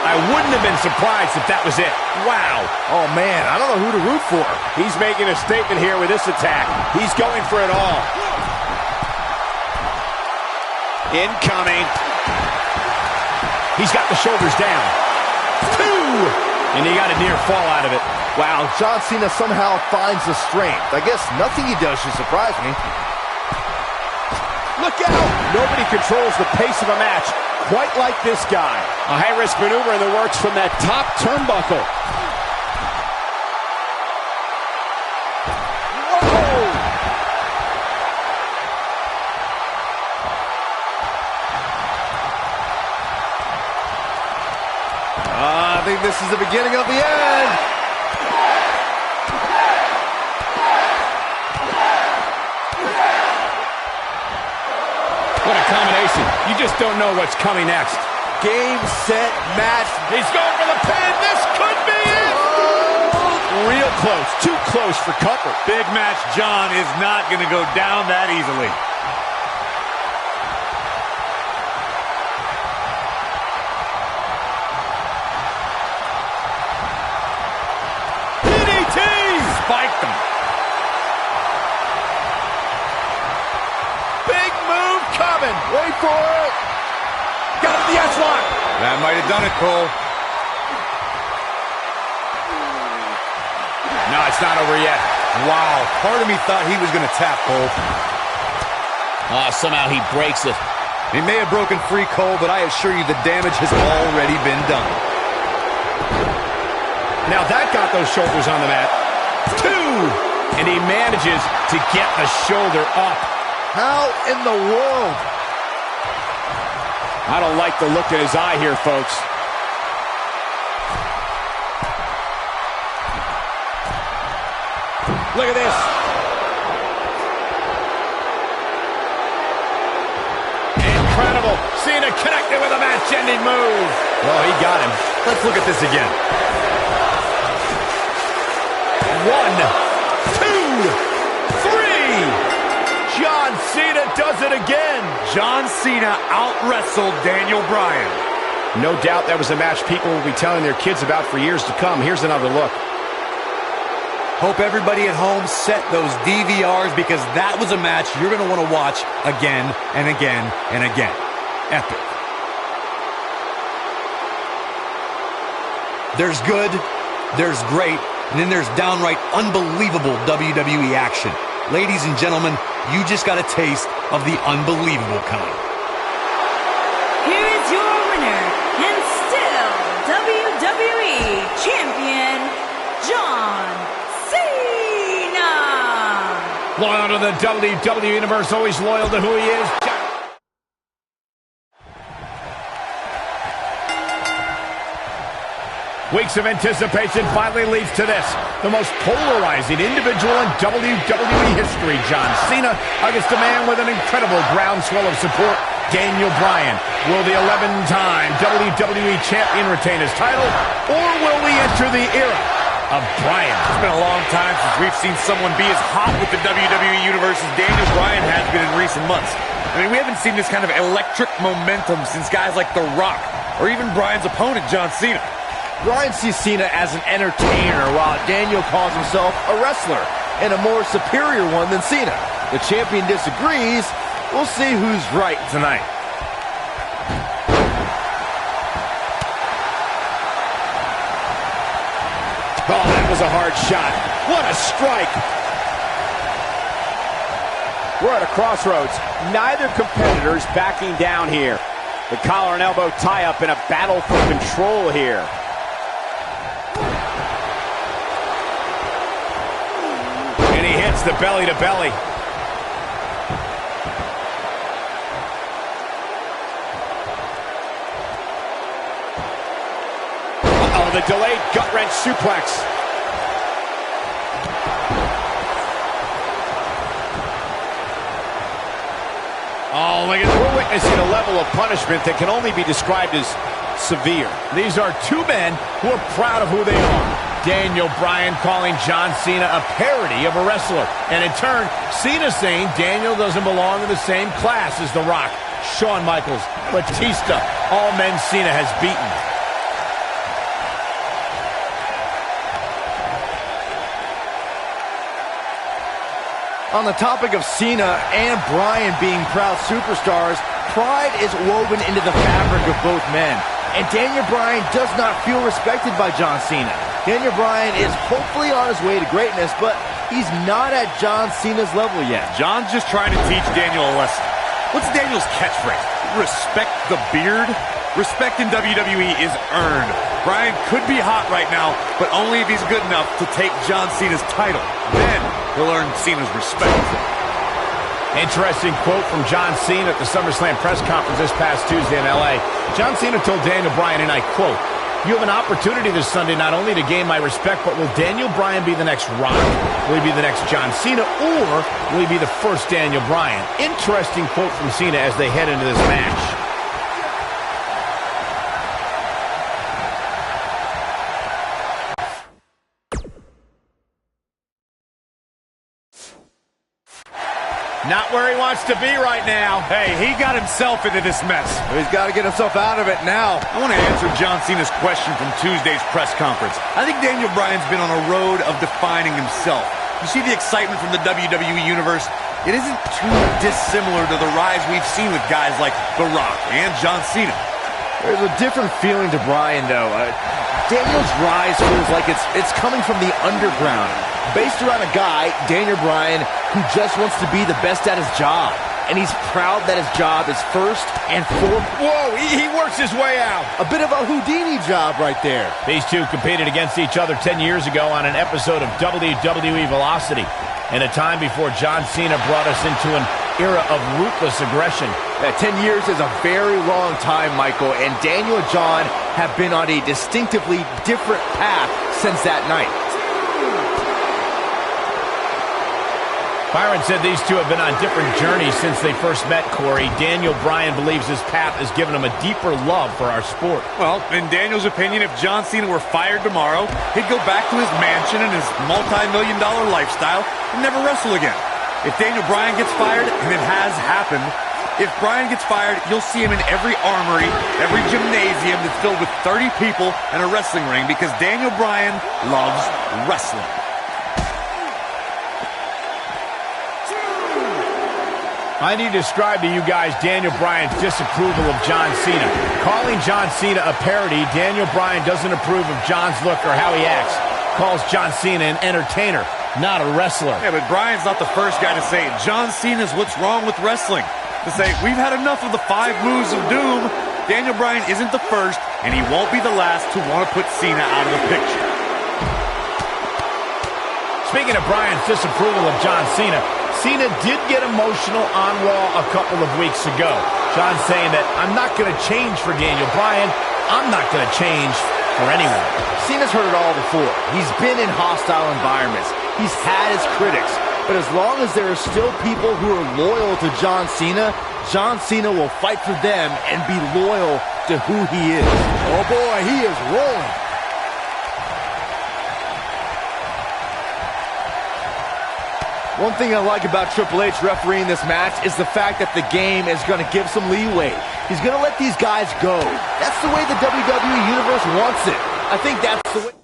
I wouldn't have been surprised if that was it. Wow. Oh, man, I don't know who to root for. He's making a statement here with this attack. He's going for it all. Incoming. He's got the shoulders down. 2. And he got a near fall out of it. Wow, John Cena somehow finds the strength. I guess nothing he does should surprise me. Look out! Nobody controls the pace of a match quite like this guy. A high-risk maneuver in the works from that top turnbuckle. Whoa! I think this is the beginning of the end. What a combination. You just don't know what's coming next. Game, set, match. He's going for the pin. This could be it. Real close. Too close for comfort. Big match John is not going to go down that easily. DDT! Spiked him. Big move coming. Wait for it. Got him the S-lock. That might have done it, Cole. No, it's not over yet. Wow, part of me thought he was going to tap, Cole. Somehow he breaks it. He may have broken free, Cole, but I assure you the damage has already been done. Now that got those shoulders on the mat. 2! And he manages to get the shoulder up. How in the world? I don't like the look in his eye here, folks. Look at this. And incredible. Cena connected with a match-ending move. Well, he got him. Let's look at this again. 1, 2, 3. John Cena does it again. John Cena out-wrestled Daniel Bryan. No doubt that was a match people will be telling their kids about for years to come. Here's another look. Hope everybody at home set those DVRs, because that was a match you're going to want to watch again and again and again. Epic. There's good, there's great, and then there's downright unbelievable WWE action. Ladies and gentlemen, you just got a taste of the unbelievable kind. Here is your winner, and still WWE Champion, John Cena. Loyal to the WWE Universe, always loyal to who he is. Weeks of anticipation finally leads to this. The most polarizing individual in WWE history, John Cena, against a man with an incredible groundswell of support, Daniel Bryan. Will the 11-time WWE Champion retain his title, or will we enter the era of Bryan? It's been a long time since we've seen someone be as hot with the WWE Universe as Daniel Bryan has been in recent months. I mean, we haven't seen this kind of electric momentum since guys like The Rock, or even Bryan's opponent, John Cena. Bryan sees Cena as an entertainer, while Daniel calls himself a wrestler, and a more superior one than Cena. The champion disagrees. We'll see who's right tonight. Oh, that was a hard shot. What a strike. We're at a crossroads. Neither competitor's backing down here. The collar and elbow tie-up in a battle for control here. And he hits the belly-to-belly. Uh-oh, the delayed gut-wrench suplex. Oh, look at that. We're witnessing a level of punishment that can only be described as severe. These are two men who are proud of who they are. Daniel Bryan calling John Cena a parody of a wrestler. And in turn, Cena saying Daniel doesn't belong in the same class as The Rock, Shawn Michaels, Batista, all men Cena has beaten. On the topic of Cena and Bryan being proud superstars, pride is woven into the fabric of both men. And Daniel Bryan does not feel respected by John Cena. Daniel Bryan is hopefully on his way to greatness, but he's not at John Cena's level yet. John's just trying to teach Daniel a lesson. What's Daniel's catchphrase? Respect the beard? Respect in WWE is earned. Bryan could be hot right now, but only if he's good enough to take John Cena's title. Then he'll earn Cena's respect. Interesting quote from John Cena at the SummerSlam press conference this past Tuesday in L.A. John Cena told Daniel Bryan, and I quote, "You have an opportunity this Sunday not only to gain my respect, but will Daniel Bryan be the next Rock? Will he be the next John Cena, or will he be the first Daniel Bryan?" Interesting quote from Cena as they head into this match. Not where he wants to be right now. Hey, he got himself into this mess. He's got to get himself out of it now. I want to answer John Cena's question from Tuesday's press conference. I think Daniel Bryan's been on a road of defining himself. You see the excitement from the WWE Universe? It isn't too dissimilar to the rise we've seen with guys like The Rock and John Cena. There's a different feeling to Bryan, though. Daniel's rise feels like it's coming from the underground, based around a guy, Daniel Bryan, who just wants to be the best at his job. And he's proud that his job is first and foremost. Whoa, he works his way out. A bit of a Houdini job right there. These two competed against each other 10 years ago on an episode of WWE Velocity, in a time before John Cena brought us into an era of ruthless aggression. 10 years is a very long time, Michael, and Daniel and John have been on a distinctively different path since that night. Byron said these two have been on different journeys since they first met, Corey. Daniel Bryan believes his path has given him a deeper love for our sport. Well, in Daniel's opinion, if John Cena were fired tomorrow, he'd go back to his mansion and his multi-million-dollar lifestyle and never wrestle again. If Daniel Bryan gets fired, and it has happened, if Bryan gets fired, you'll see him in every armory, every gymnasium that's filled with 30 people and a wrestling ring because Daniel Bryan loves wrestling. I need to describe to you guys Daniel Bryan's disapproval of John Cena. Calling John Cena a parody, Daniel Bryan doesn't approve of John's look or how he acts. Calls John Cena an entertainer, not a wrestler. Yeah, but Bryan's not the first guy to say it. John Cena's what's wrong with wrestling. To say, we've had enough of the 5 moves of doom. Daniel Bryan isn't the first, and he won't be the last to want to put Cena out of the picture. Speaking of Bryan's disapproval of John Cena, Cena did get emotional on Raw a couple of weeks ago. John saying that, I'm not going to change for Daniel Bryan. I'm not going to change for anyone. Cena's heard it all before. He's been in hostile environments. He's had his critics. But as long as there are still people who are loyal to John Cena will fight for them and be loyal to who he is. Oh boy, he is rolling. One thing I like about Triple H refereeing this match is the fact that the game is going to give some leeway. He's going to let these guys go. That's the way the WWE Universe wants it. I think that's the way...